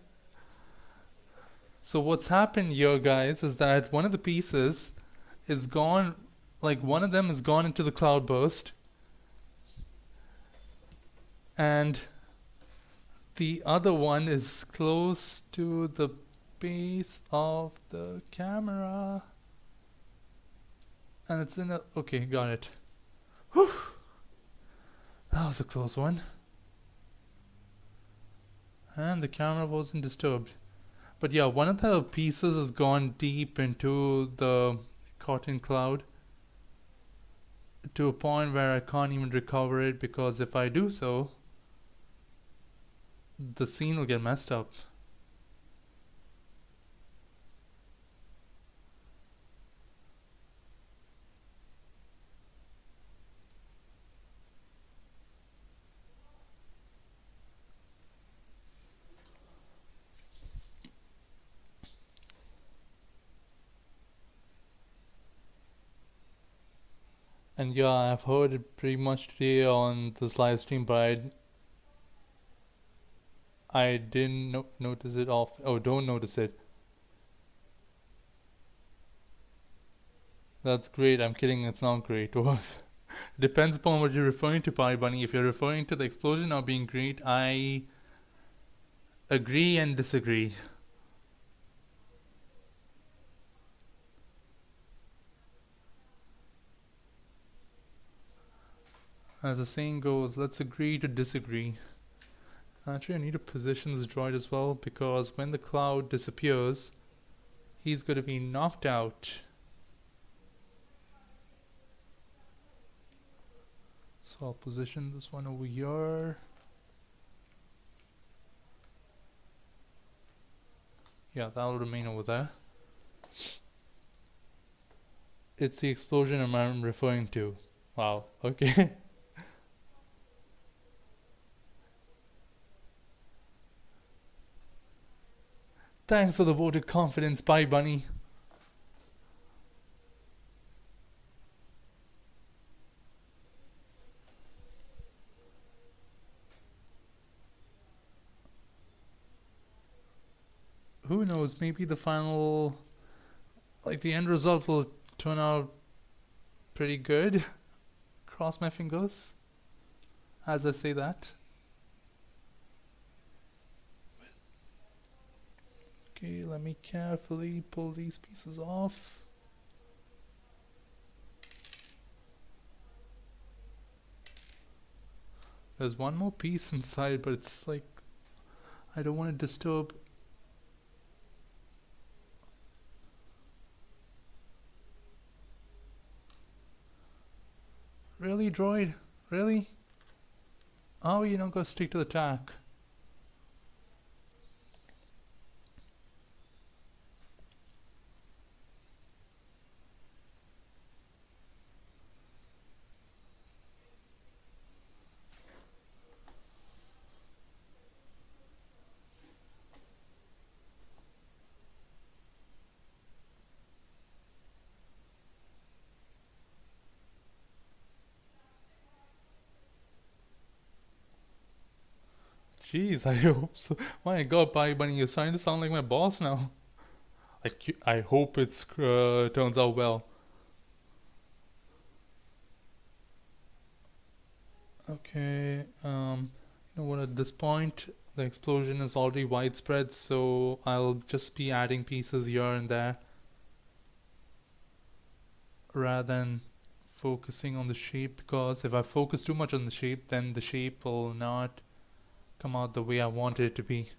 So what's happened here, guys, is that one of the pieces is gone, like one of them is gone into the cloudburst. And the other one is close to the base of the camera. And it's in a... Okay, got it. Whew. That was a close one. And the camera wasn't disturbed. But yeah, one of the pieces has gone deep into the cotton cloud to a point where I can't even recover it, because if I do so, the scene will get messed up. And yeah, I've heard it pretty much today on this live stream, but I didn't notice it off. Oh, don't notice it. That's great. I'm kidding. It's not great. Depends upon what you're referring to, Pie Bunny. If you're referring to the explosion not being great, I agree and disagree. As the saying goes, let's agree to disagree. Actually, I need to position this droid as well, because when the cloud disappears, he's going to be knocked out. So I'll position this one over here. Yeah, that'll remain over there. It's the explosion I'm referring to. Wow, okay. Thanks for the vote of confidence, Pie Bunny. who knows? Maybe the end result will turn out pretty good. Cross my fingers as I say that. Okay, let me carefully pull these pieces off. There's one more piece inside, but it's like I don't want to disturb. Really, droid? Really? Oh, you're not gonna stick to the tack. Jeez, I hope so. My God, Pie Bunny, you're starting to sound like my boss now. I hope it's turns out well. Okay. You know what? At this point, the explosion is already widespread, so I'll just be adding pieces here and there rather than focusing on the shape. Because if I focus too much on the shape, then the shape will not come out the way I want it to be.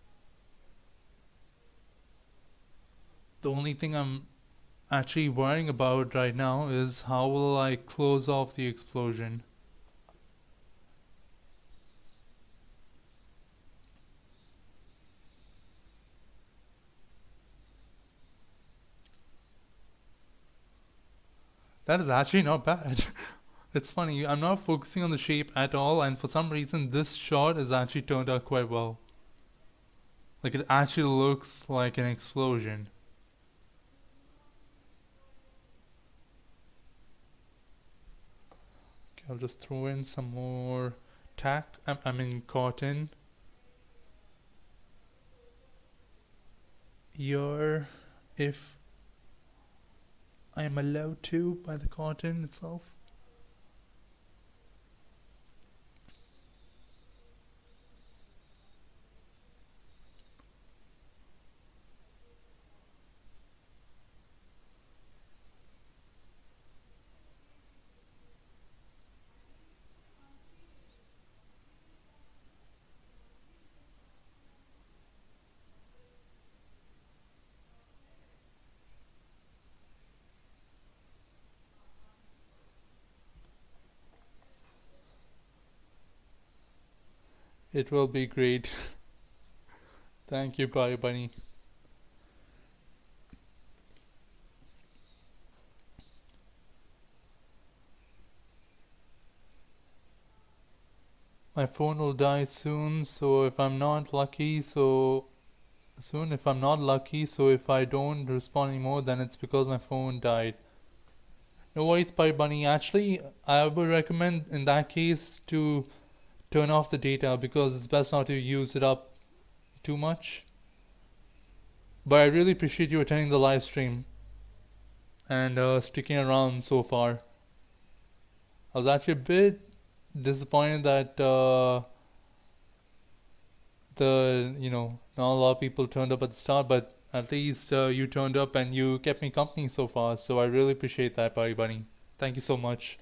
The only thing I'm actually worrying about right now is how will I close off the explosion. That is actually not bad. It's funny, I'm not focusing on the shape at all, and for some reason, this shot has actually turned out quite well. Like, it actually looks like an explosion. Okay, I'll just throw in some more tack, I mean cotton. Here, if I am allowed to by the cotton itself. It will be great. Thank you, Bye Bunny. My phone will die soon, so if I'm not lucky, so soon, if I'm not lucky, so if I don't respond anymore, then it's because my phone died. No worries, Bye Bunny. Actually, I would recommend in that case to turn off the data because it's best not to use it up too much. But I really appreciate you attending the live stream and sticking around so far. I was actually a bit disappointed that not a lot of people turned up at the start, but at least you turned up and you kept me company so far. So I really appreciate that, Buddy Bunny. Thank you so much.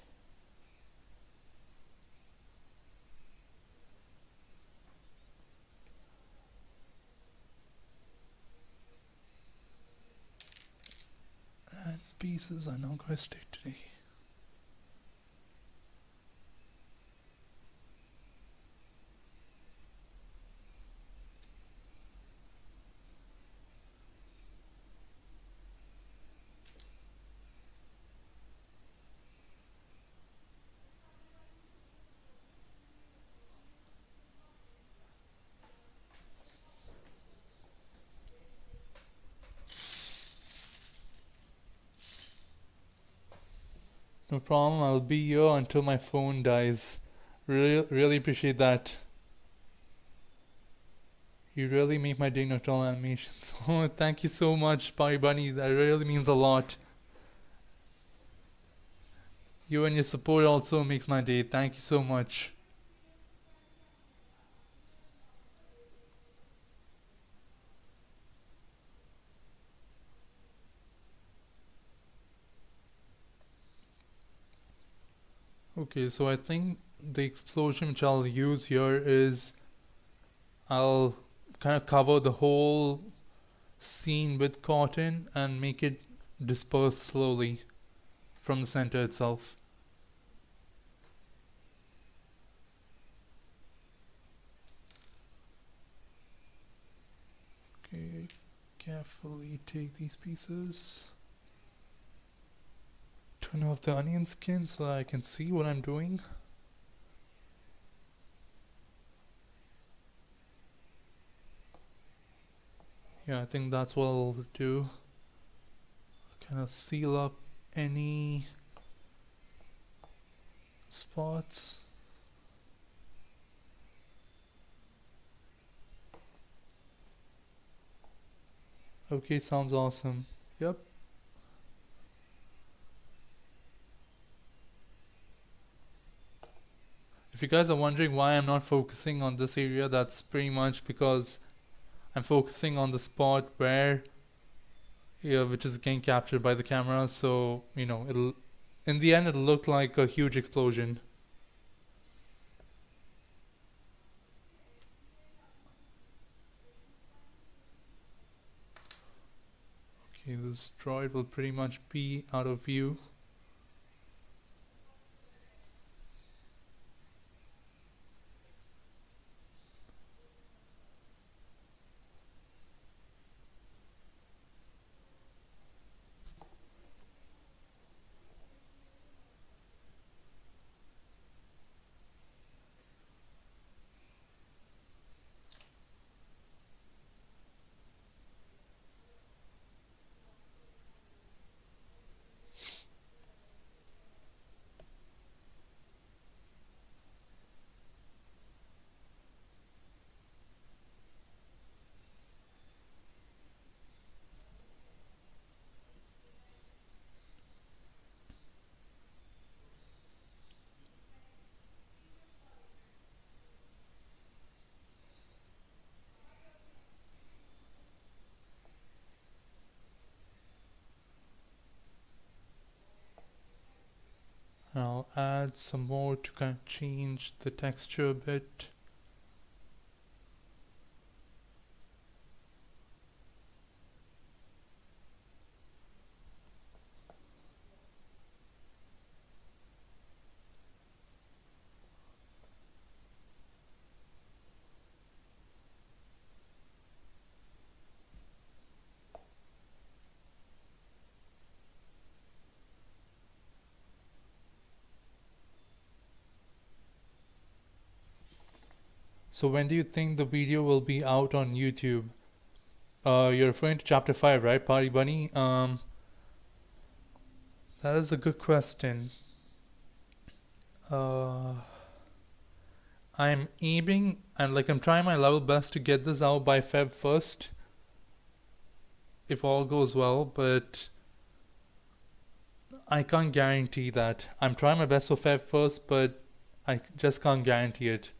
And pieces are not going to stick today. No problem. I'll be here until my phone dies. Really, really appreciate that. You really make my day nocturnal animations. Oh, thank you so much, Party Bunny. That really means a lot. You and your support also makes my day. Thank you so much. Okay, so I think the explosion which I'll use here is I'll kind of cover the whole scene with cotton and make it disperse slowly from the center itself. Okay, carefully take these pieces. Turn off the onion skin so I can see what I'm doing. Yeah, I think that's what I'll do. Kind of seal up any spots. Okay, sounds awesome. Yep. If you guys are wondering why I'm not focusing on this area, that's pretty much because I'm focusing on the spot where, yeah, which is getting captured by the camera. So it'll, in the end, it'll look like a huge explosion. Okay, this droid will pretty much be out of view. And I'll add some more to kind of change the texture a bit. So when do you think the video will be out on YouTube? You're referring to chapter 5, right, Party Bunny? That is a good question. Uh, I'm aiming and I'm trying my level best to get this out by Feb 1st, if all goes well, but I can't guarantee that. I'm trying my best for Feb 1st, but I just can't guarantee it.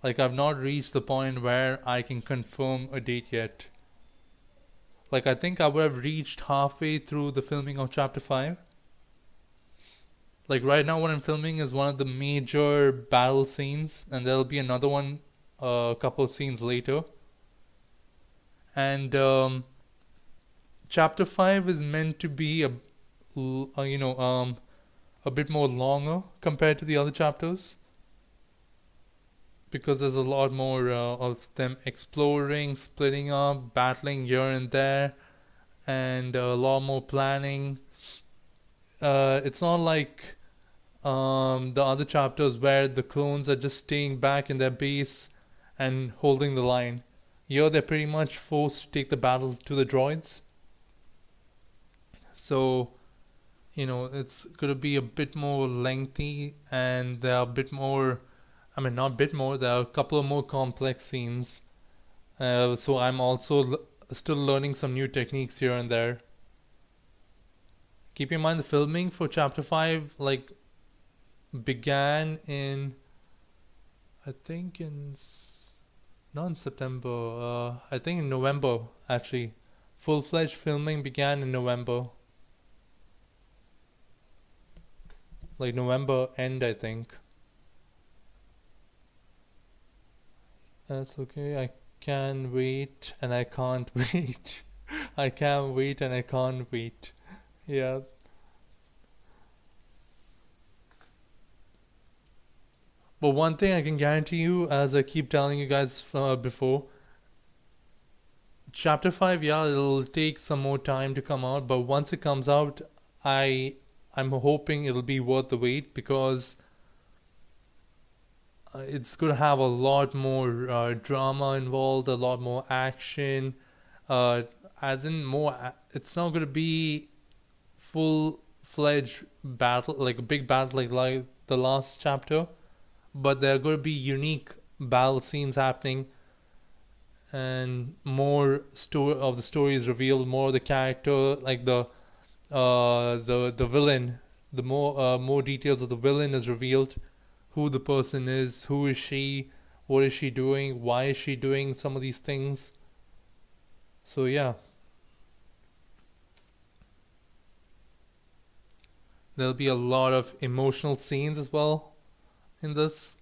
I've not reached the point where I can confirm a date yet. I think I would have reached halfway through the filming of chapter 5. Right now, what I'm filming is one of the major battle scenes, and there'll be another one a couple of scenes later. And chapter 5 is meant to be a bit more longer compared to the other chapters, because there's a lot more of them exploring, splitting up, battling here and there, and a lot more planning. It's not like the other chapters where the clones are just staying back in their base and holding the line. Here they're pretty much forced to take the battle to the droids. So, it's going to be a bit more lengthy, and there are a bit more, I mean, not a bit more, there are a couple of more complex scenes. So I'm also still learning some new techniques here and there. Keep in mind the filming for chapter 5 like began in, I think not in September, I think in November actually. Full-fledged filming began in November. Like November end, I think. That's okay. I can wait and I can't wait. I can wait and I can't wait. Yeah. But one thing I can guarantee you, as I keep telling you guys before, chapter 5, yeah, it'll take some more time to come out, but once it comes out, I I'm hoping it'll be worth the wait because it's going to have a lot more drama involved, a lot more action, uh, as in more. It's not going to be full fledged battle, like a big battle like the last chapter, but there are going to be unique battle scenes happening, and more story of the story is revealed, more of the character, like the villain, the more details of the villain is revealed, who the person is, who is she, what is she doing, why is she doing some of these things. So yeah, there'll be a lot of emotional scenes as well in this.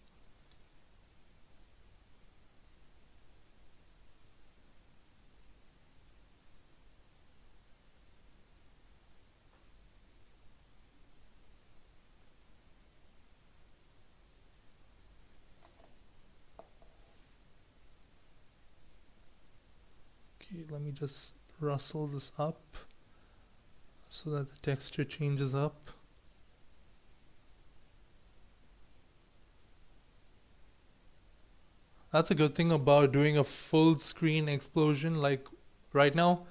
Okay, let me just rustle this up so that the texture changes up. That's a good thing about doing a full screen explosion. Like right now,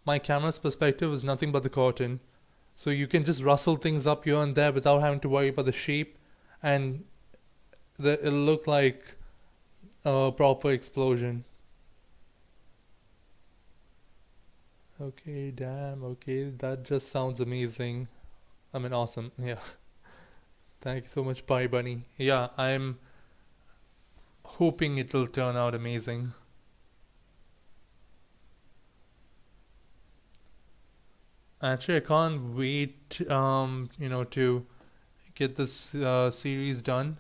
my camera's perspective is nothing but the curtain. So you can just rustle things up here and there without having to worry about the shape, and it'll look like a proper explosion. Okay, damn, okay, that just sounds amazing. I mean, awesome. Yeah. Thank you so much, Pie Bunny. Yeah, I'm hoping it'll turn out amazing. Actually, I can't wait, to get this series done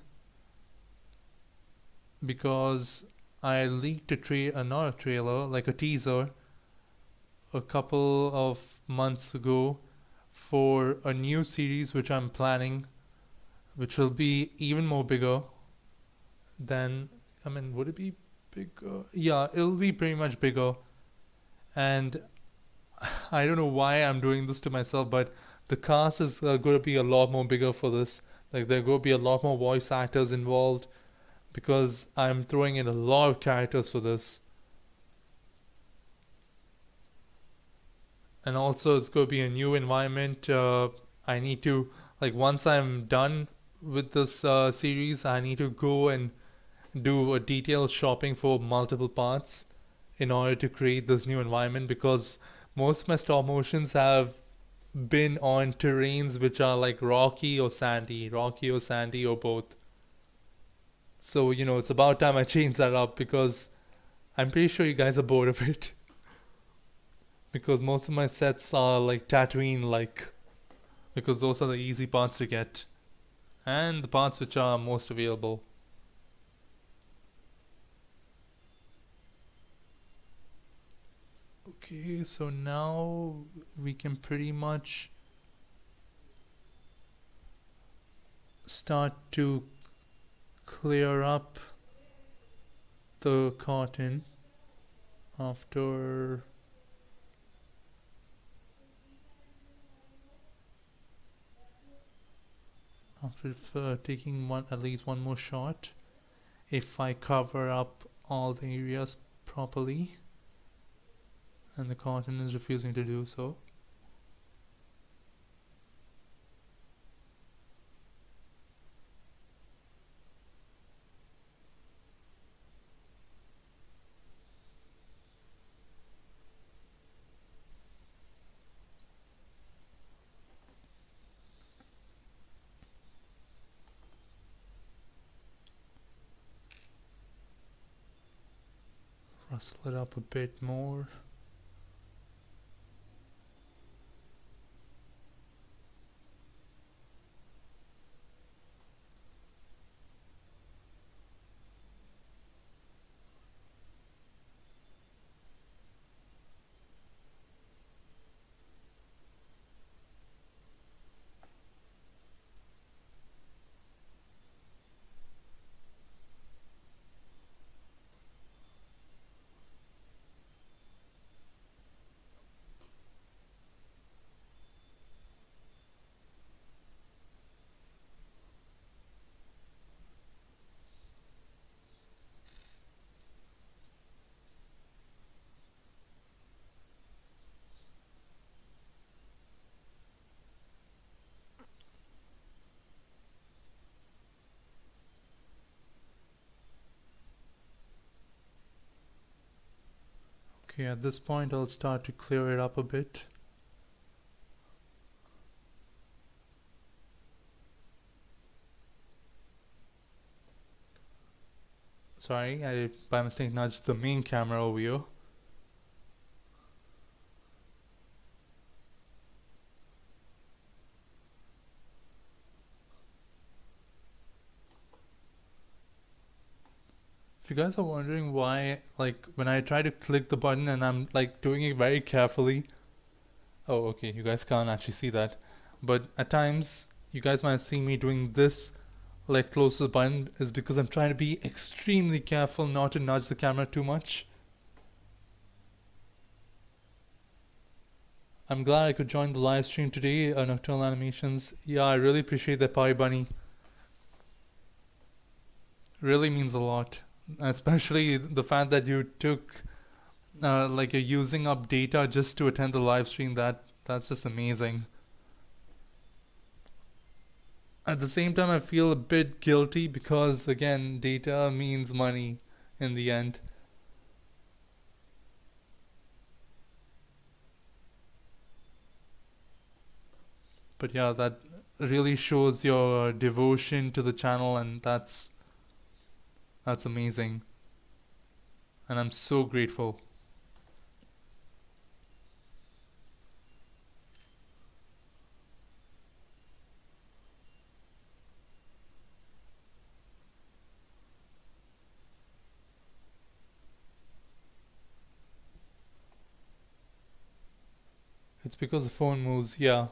because I leaked not a trailer, like a teaser, a couple of months ago for a new series which I'm planning, which will be even more bigger than. I mean, would it be bigger? Yeah, it'll be pretty much bigger. And I don't know why I'm doing this to myself, but the cast is going to be a lot more bigger for this. Like, there are going to be a lot more voice actors involved because I'm throwing in a lot of characters for this. And also, it's going to be a new environment. I need to, like, once I'm done with this series, I need to go and do a detailed shopping for multiple parts in order to create this new environment because most of my stop motions have been on terrains which are like rocky or sandy or both. So, it's about time I change that up because I'm pretty sure you guys are bored of it. Because most of my sets are like Tatooine like, because those are the easy parts to get and the parts which are most available. Okay, so now we can pretty much start to clear up the cotton after taking at least one more shot. If I cover up all the areas properly, and the cotton is refusing to do so. Rustle it up a bit more. Okay, at this point I'll start to clear it up a bit. Sorry, I by mistake nudged the main camera over here. If you guys are wondering why, like, when I try to click the button and I'm like doing it very carefully. Oh, okay, you guys can't actually see that. But at times, you guys might see me doing this, like close to the button, is because I'm trying to be extremely careful not to nudge the camera too much. I'm glad I could join the live stream today, Nocturnal Animations. Yeah, I really appreciate that, Pie Bunny. Really means a lot. Especially the fact that you took, like, you're using up data just to attend the live stream. That's just amazing. At the same time, I feel a bit guilty because, again, data means money in the end. But yeah, that really shows your devotion to the channel, and that's amazing. And I'm so grateful. It's because the phone moves, yeah.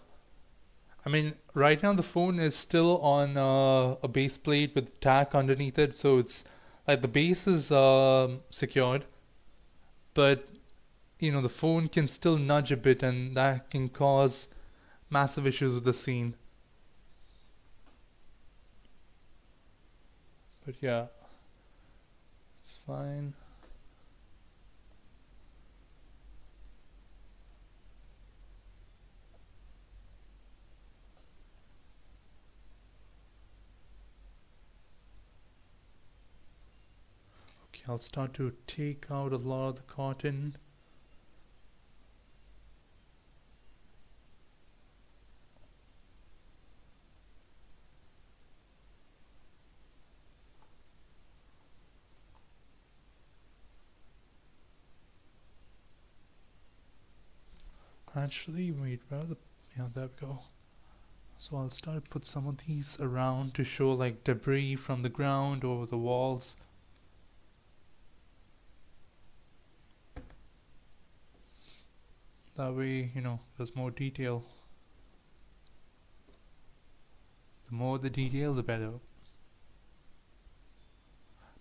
I mean, right now the phone is still on a base plate with tack underneath it, so it's like the base is secured, but the phone can still nudge a bit, and that can cause massive issues with the scene. But yeah, it's fine. Okay, I'll start to take out a lot of the cotton. Actually, wait, where are the... Yeah, there we go. So I'll start to put some of these around to show like debris from the ground or the walls. That way, there's more detail. The more the detail, the better.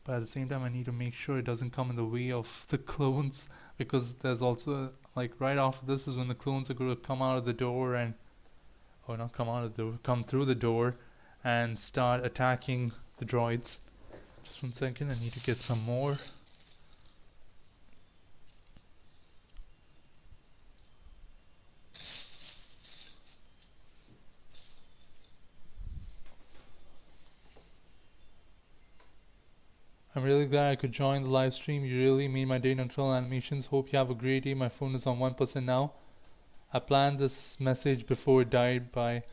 But at the same time, I need to make sure it doesn't come in the way of the clones, because there's also, like, right after this is when the clones are going to come out of the door and, or not come out of the door, come through the door and start attacking the droids. Just 1 second, I need to get some more. I'm really glad I could join the live stream. You really made my day. Nocturnal Animations. Hope you have a great day. My phone is on 1% now. I planned this message before it died by...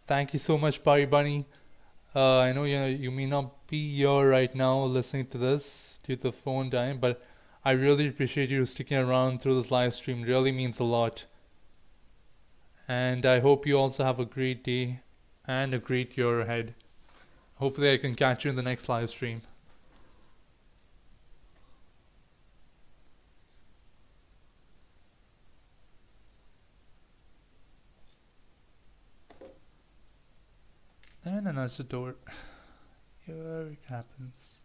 Thank you so much, Parry Bunny. I know you may not be here right now listening to this due to the phone dying, but I really appreciate you sticking around through this live stream. Really means a lot. And I hope you also have a great day and a great year ahead. Hopefully, I can catch you in the next live stream. And I nudge the door. Here it happens.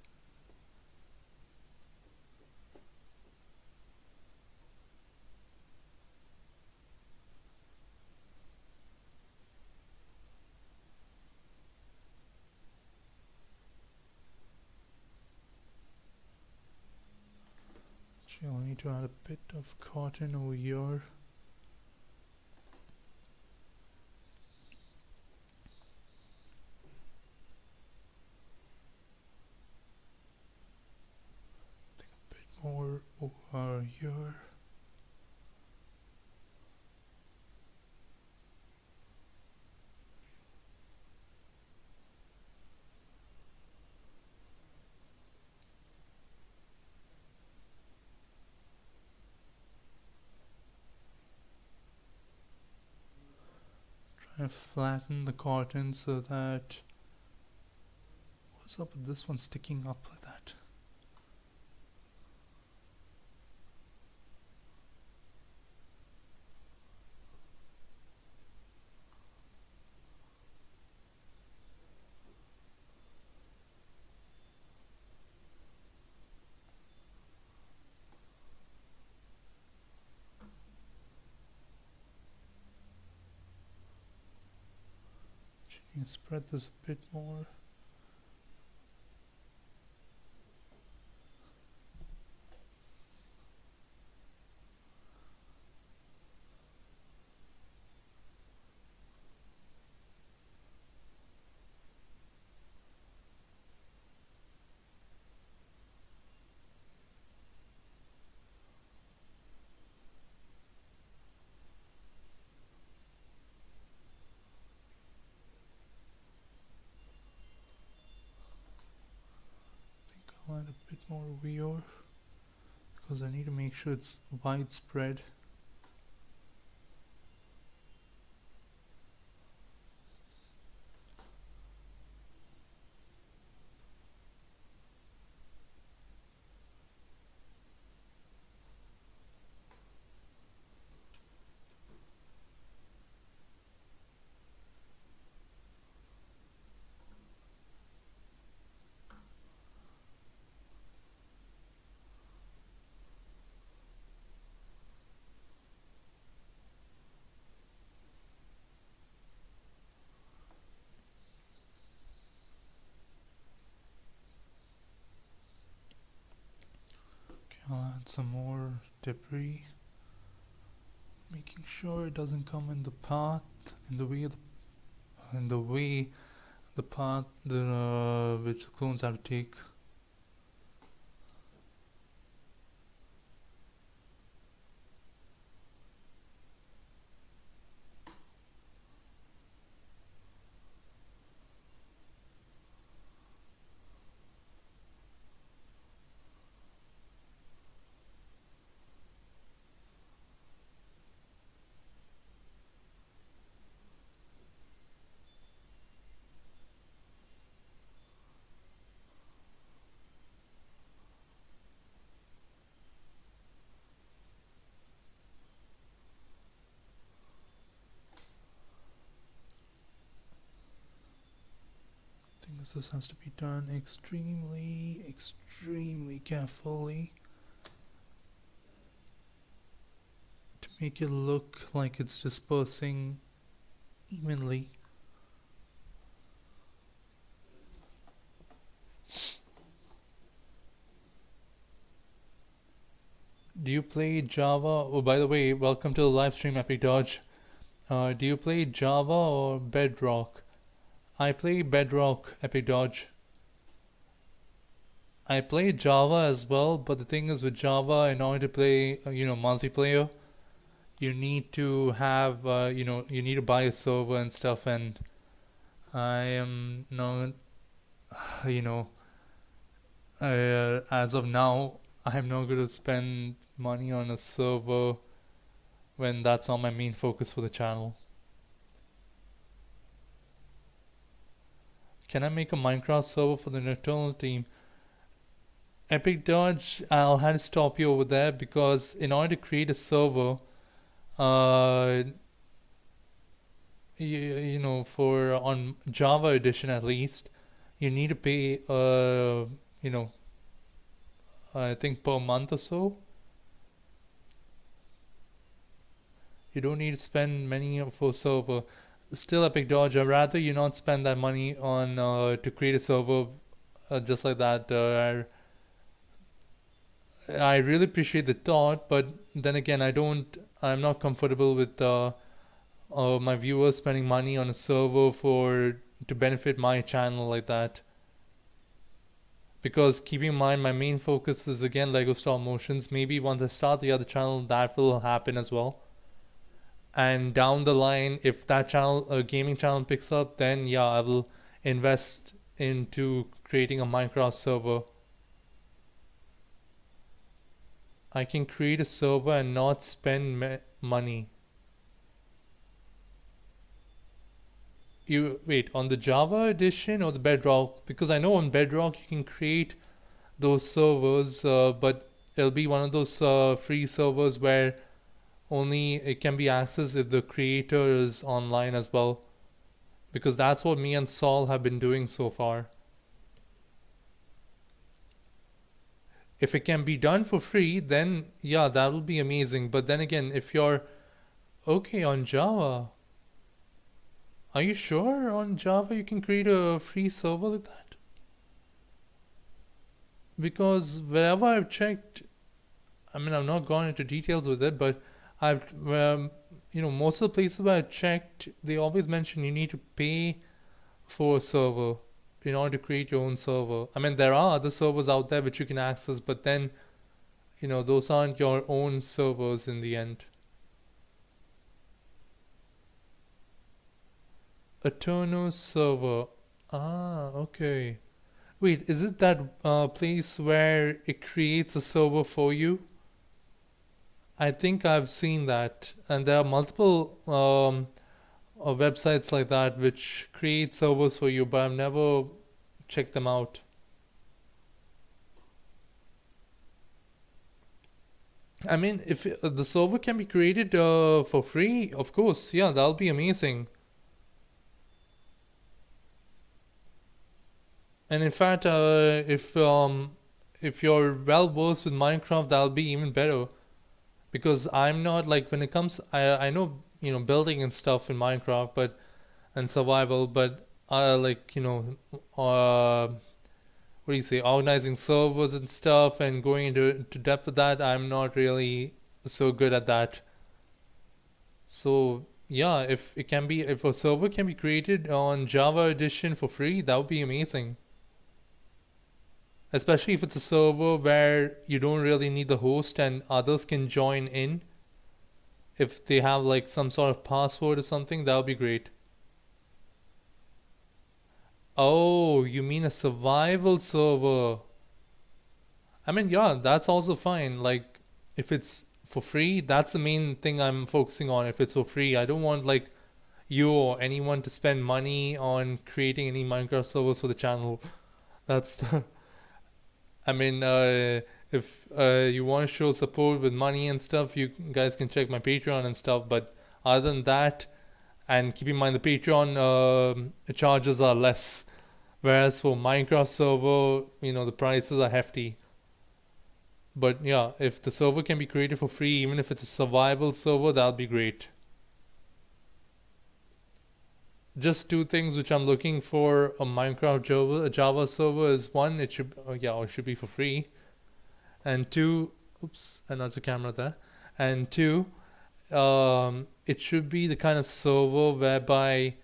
Actually, I'll need to add a bit of cotton over here. More over here. Try to flatten the cotton so that. What's up with this one sticking up like that? Spread this a bit more. Add a bit more over here because I need to make sure it's widespread. I'll add some more debris, making sure it doesn't come in the path, in the way the path which the clones have to take. This has to be done extremely carefully to make it look like it's dispersing evenly. Do you play Java? Oh, by the way, welcome to the live stream, Epic Dodge. Do you play Java or Bedrock? I play Bedrock, Epic Dodge. I play Java as well, but the thing is with Java, in order to play, multiplayer, you need to have, you need to buy a server and stuff, and I am not, as of now, I'm not going to spend money on a server when that's not my main focus for the channel. Can I make a Minecraft server for the Nocturnal team? Epic Dodge, I'll have to stop you over there because in order to create a server, uh, for on Java edition at least, you need to pay, you know, I think per month or so. You don't need to spend money for server. Still, Epic Dodge, I'd rather you not spend that money on to create a server just like that. I really appreciate the thought, but then again, I'm not comfortable with my viewers spending money on a server for to benefit my channel like that. Because keeping in mind, my main focus is again Lego Star Motions. Maybe once I start the other channel, that will happen as well. And down the line, if that channel, a gaming channel, picks up, then yeah, I will invest into creating a Minecraft server. I can create a server and not spend money. You wait on the Java edition or the Bedrock? Because I know on Bedrock you can create those servers, but it'll be one of those free servers where only it can be accessed if the creator is online as well. Because that's what me and Saul have been doing so far. If it can be done for free, then yeah, that will be amazing. But then again, if you're okay on Java, are you sure on Java you can create a free server like that? Because wherever I've checked, I mean, I've not gone into details with it, but I've, most of the places where I checked, they always mention you need to pay for a server in order to create your own server. I mean, there are other servers out there which you can access, but then, those aren't your own servers in the end. Eterno server. Ah, okay. Wait, is it that place where it creates a server for you? I think I've seen that, and there are multiple websites like that which create servers for you, but I've never checked them out. I mean, if the server can be created for free, of course, yeah, that'll be amazing. And in fact, if you're well versed with Minecraft, that'll be even better. Because I'm not like when it comes, I know building and stuff in Minecraft, but and survival, but like what do you say, organizing servers and stuff and going into depth with that, I'm not really so good at that. So yeah, if a server can be created on Java Edition for free, that would be amazing. Especially if it's a server where you don't really need the host and others can join in. If they have like some sort of password or something, that would be great. Oh, you mean a survival server? I mean, yeah, that's also fine. Like, if it's for free, that's the main thing I'm focusing on. If it's for free, I don't want like you or anyone to spend money on creating any Minecraft servers for the channel. That's the, I mean, if you want to show support with money and stuff, you guys can check my Patreon and stuff. But other than that, and keep in mind the Patreon charges are less, whereas for Minecraft server, the prices are hefty. But yeah, if the server can be created for free, even if it's a survival server, that'll be great. Just two things which I'm looking for a Minecraft Java server is one, it should be for free, and two, oops, another camera there, and two, it should be the kind of server whereby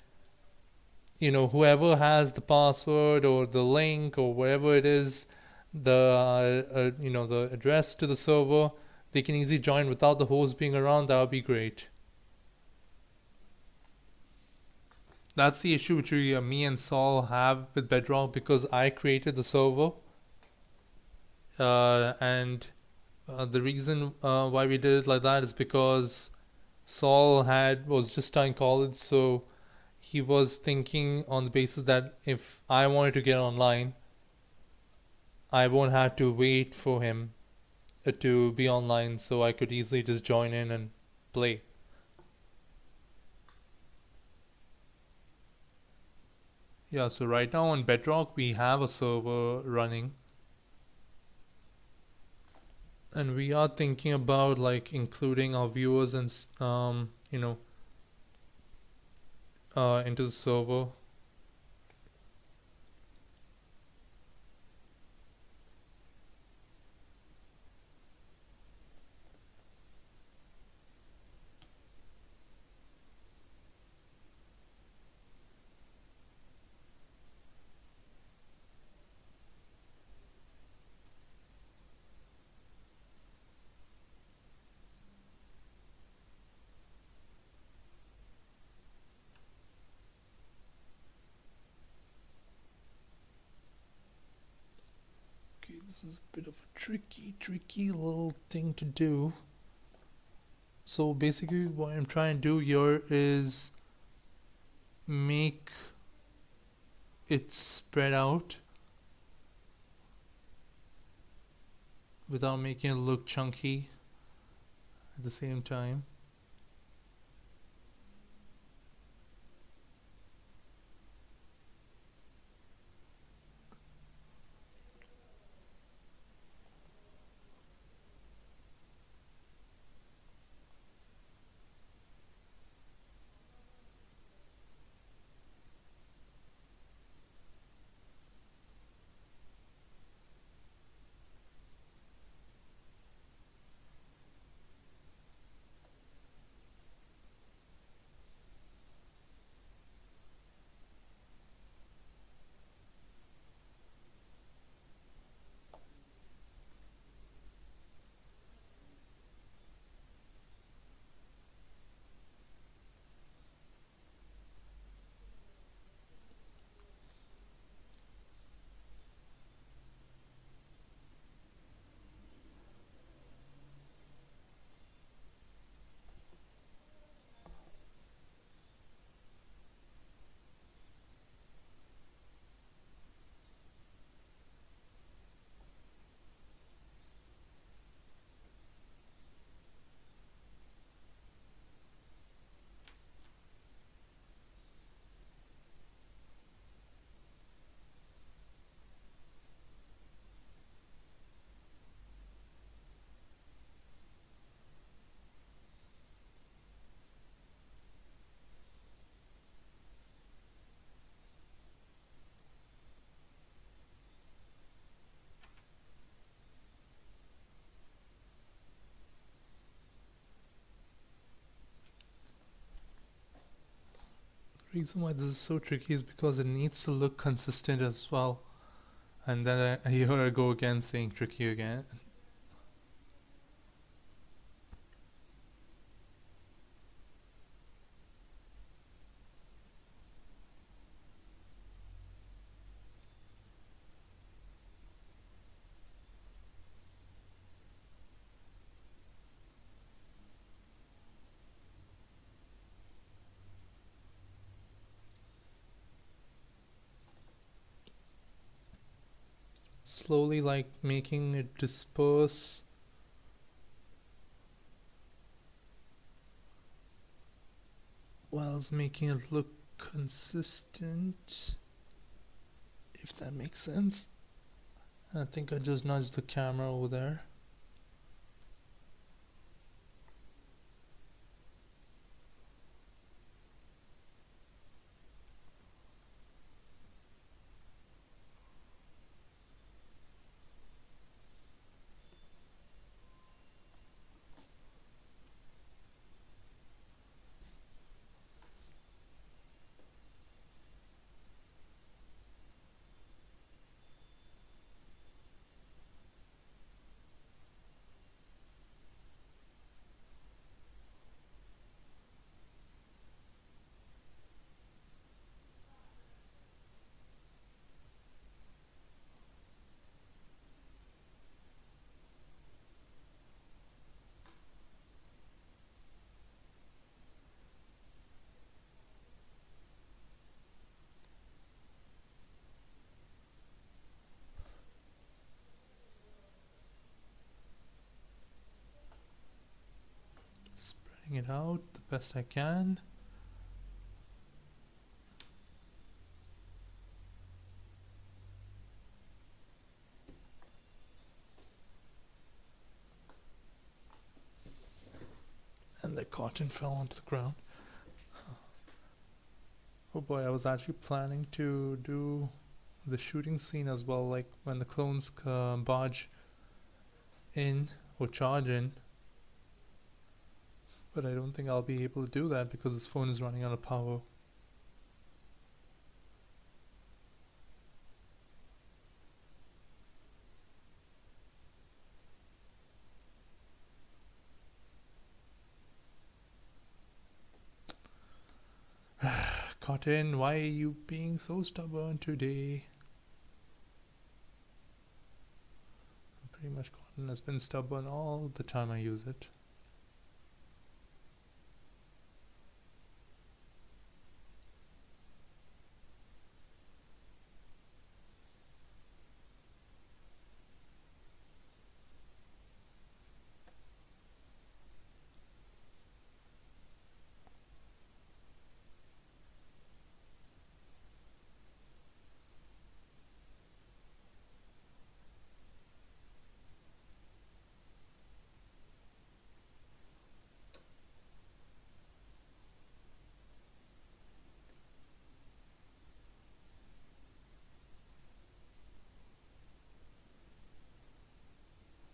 whoever has the password or the link or whatever it is, the address to the server, they can easily join without the host being around. That would be great. That's the issue which me and Saul have with Bedrock because I created the server. And the reason why we did it like that is because Saul had was just starting college, so he was thinking on the basis that if I wanted to get online, I won't have to wait for him to be online, so I could easily just join in and play. Yeah, so right now on Bedrock we have a server running, and we are thinking about like including our viewers and into the server. Okay, this is a bit of a tricky little thing to do. So basically, what I'm trying to do here is make it spread out without making it look chunky at the same time. The reason why this is so tricky is because it needs to look consistent as well. And then here I go again saying tricky again. Slowly, like making it disperse whilst making it look consistent, if that makes sense. I think I just nudged the camera over there. cutting it out the best I can. And the cotton fell onto the ground. Oh boy, I was actually planning to do the shooting scene as well, like when the clones barge in or charge in, but I don't think I'll be able to do that because this phone is running out of power. Cotton, why are you being so stubborn today? Pretty much cotton has been stubborn all the time I use it.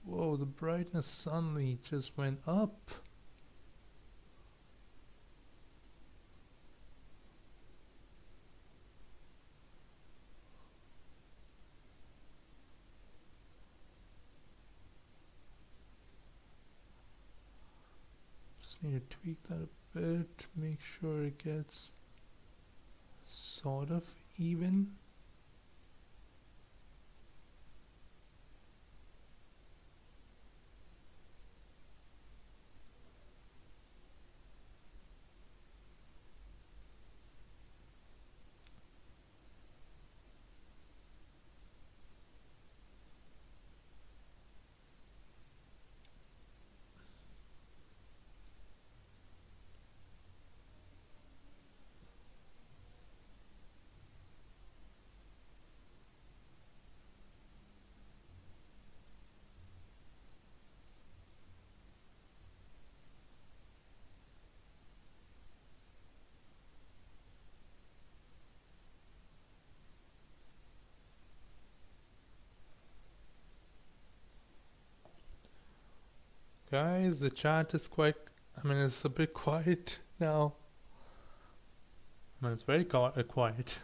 Whoa, the brightness suddenly just went up. Just need to tweak that a bit, make sure it gets sort of even. Guys, the chat is quite, it's a bit quiet now. It's very quiet.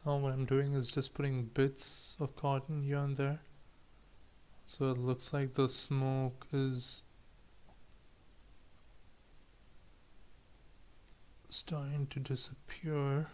Now what I'm doing is just putting bits of cotton here and there, so it looks like the smoke is starting to disappear.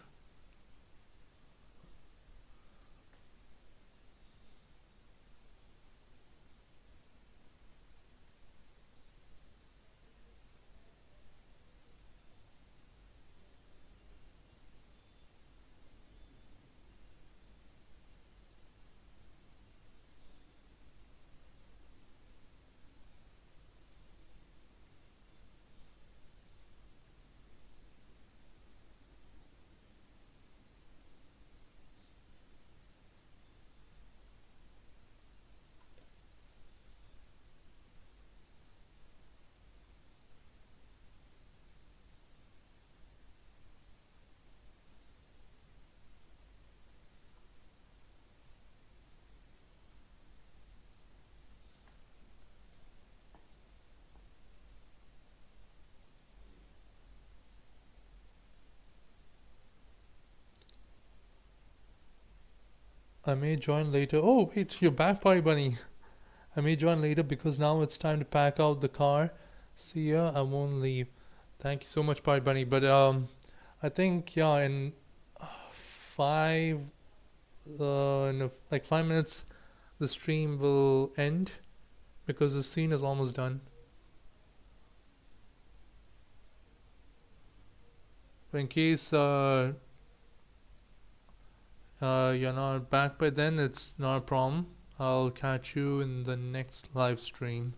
I may join later. Oh, wait, you're back, Party Bunny. I may join later because now it's time to pack out the car. See ya. I won't leave. Thank you so much, Party Bunny. But I think yeah, in five in like 5 minutes, the stream will end because the scene is almost done. But in case you're not back by then, it's not a problem. I'll catch you in the next live stream.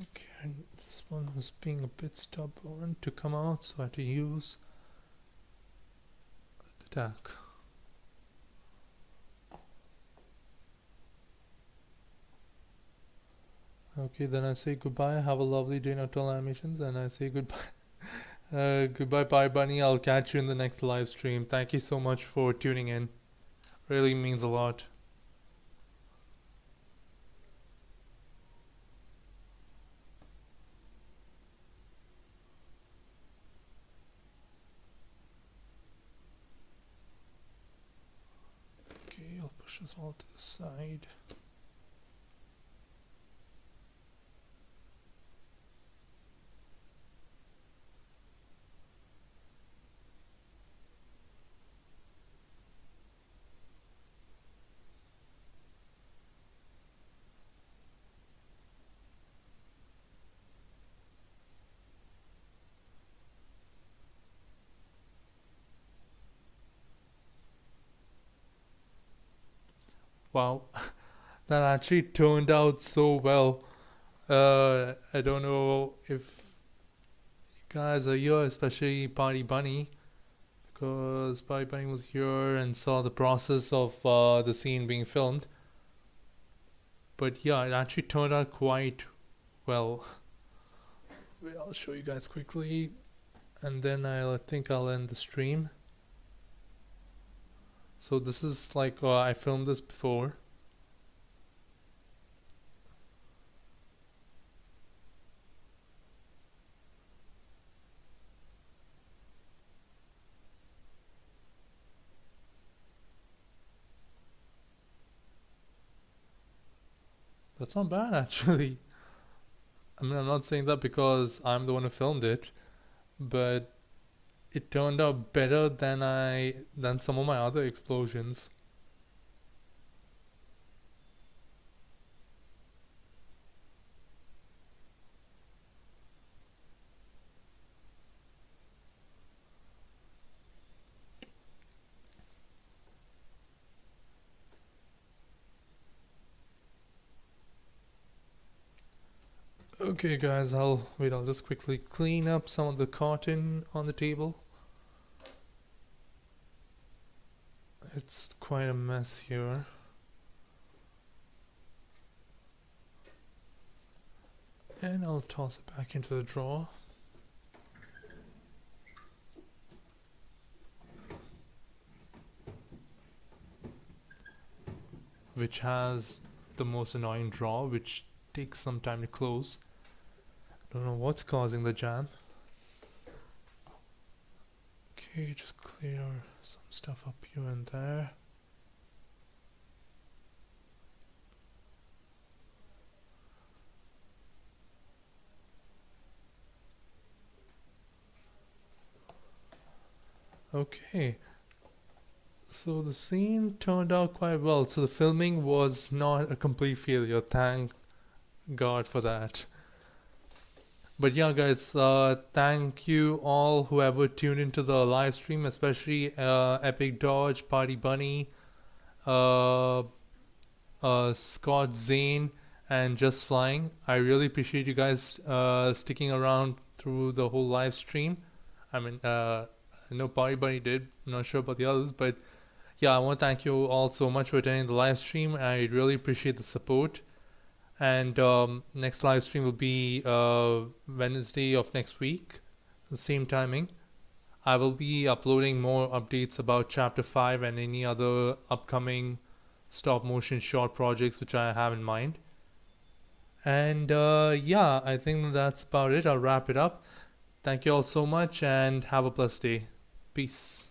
Okay, this one was being a bit stubborn to come out, so I had to use the deck. Okay, then I say goodbye. Have a lovely day, Nocturnal Animations, and I say goodbye. Goodbye, Pie Bunny. I'll catch you in the next live stream. Thank you so much for tuning in. Really means a lot. Okay, I'll push this all to the side. Wow, that actually turned out so well. I don't know if you guys are here, especially Party Bunny, because Party Bunny was here and saw the process of the scene being filmed. But yeah, it actually turned out quite well. Wait, I'll show you guys quickly, and then I think I'll end the stream. So this is like I filmed this before. That's not bad actually. I mean, I'm not saying that because I'm the one who filmed it, but it turned out better than some of my other explosions. Okay guys, I'll just quickly clean up some of the cotton on the table. It's quite a mess here. And I'll toss it back into the drawer. Which has the most annoying drawer, which takes some time to close. Don't know what's causing the jam. Okay, just clear some stuff up here and there. Okay, so the scene turned out quite well. So the filming was not a complete failure. Thank God for that. But yeah, guys, thank you all whoever tuned into the live stream, especially Epic Dodge, Party Bunny, Scott Zane, and Just Flying. I really appreciate you guys sticking around through the whole live stream. I mean, I know Party Bunny did, I'm not sure about the others, but yeah, I want to thank you all so much for attending the live stream. I really appreciate the support. And next live stream will be Wednesday of next week, the same timing. I will be uploading more updates about Chapter 5 and any other upcoming stop motion short projects which I have in mind. And yeah, I think that's about it. I'll wrap it up. Thank you all so much and have a blessed day. Peace.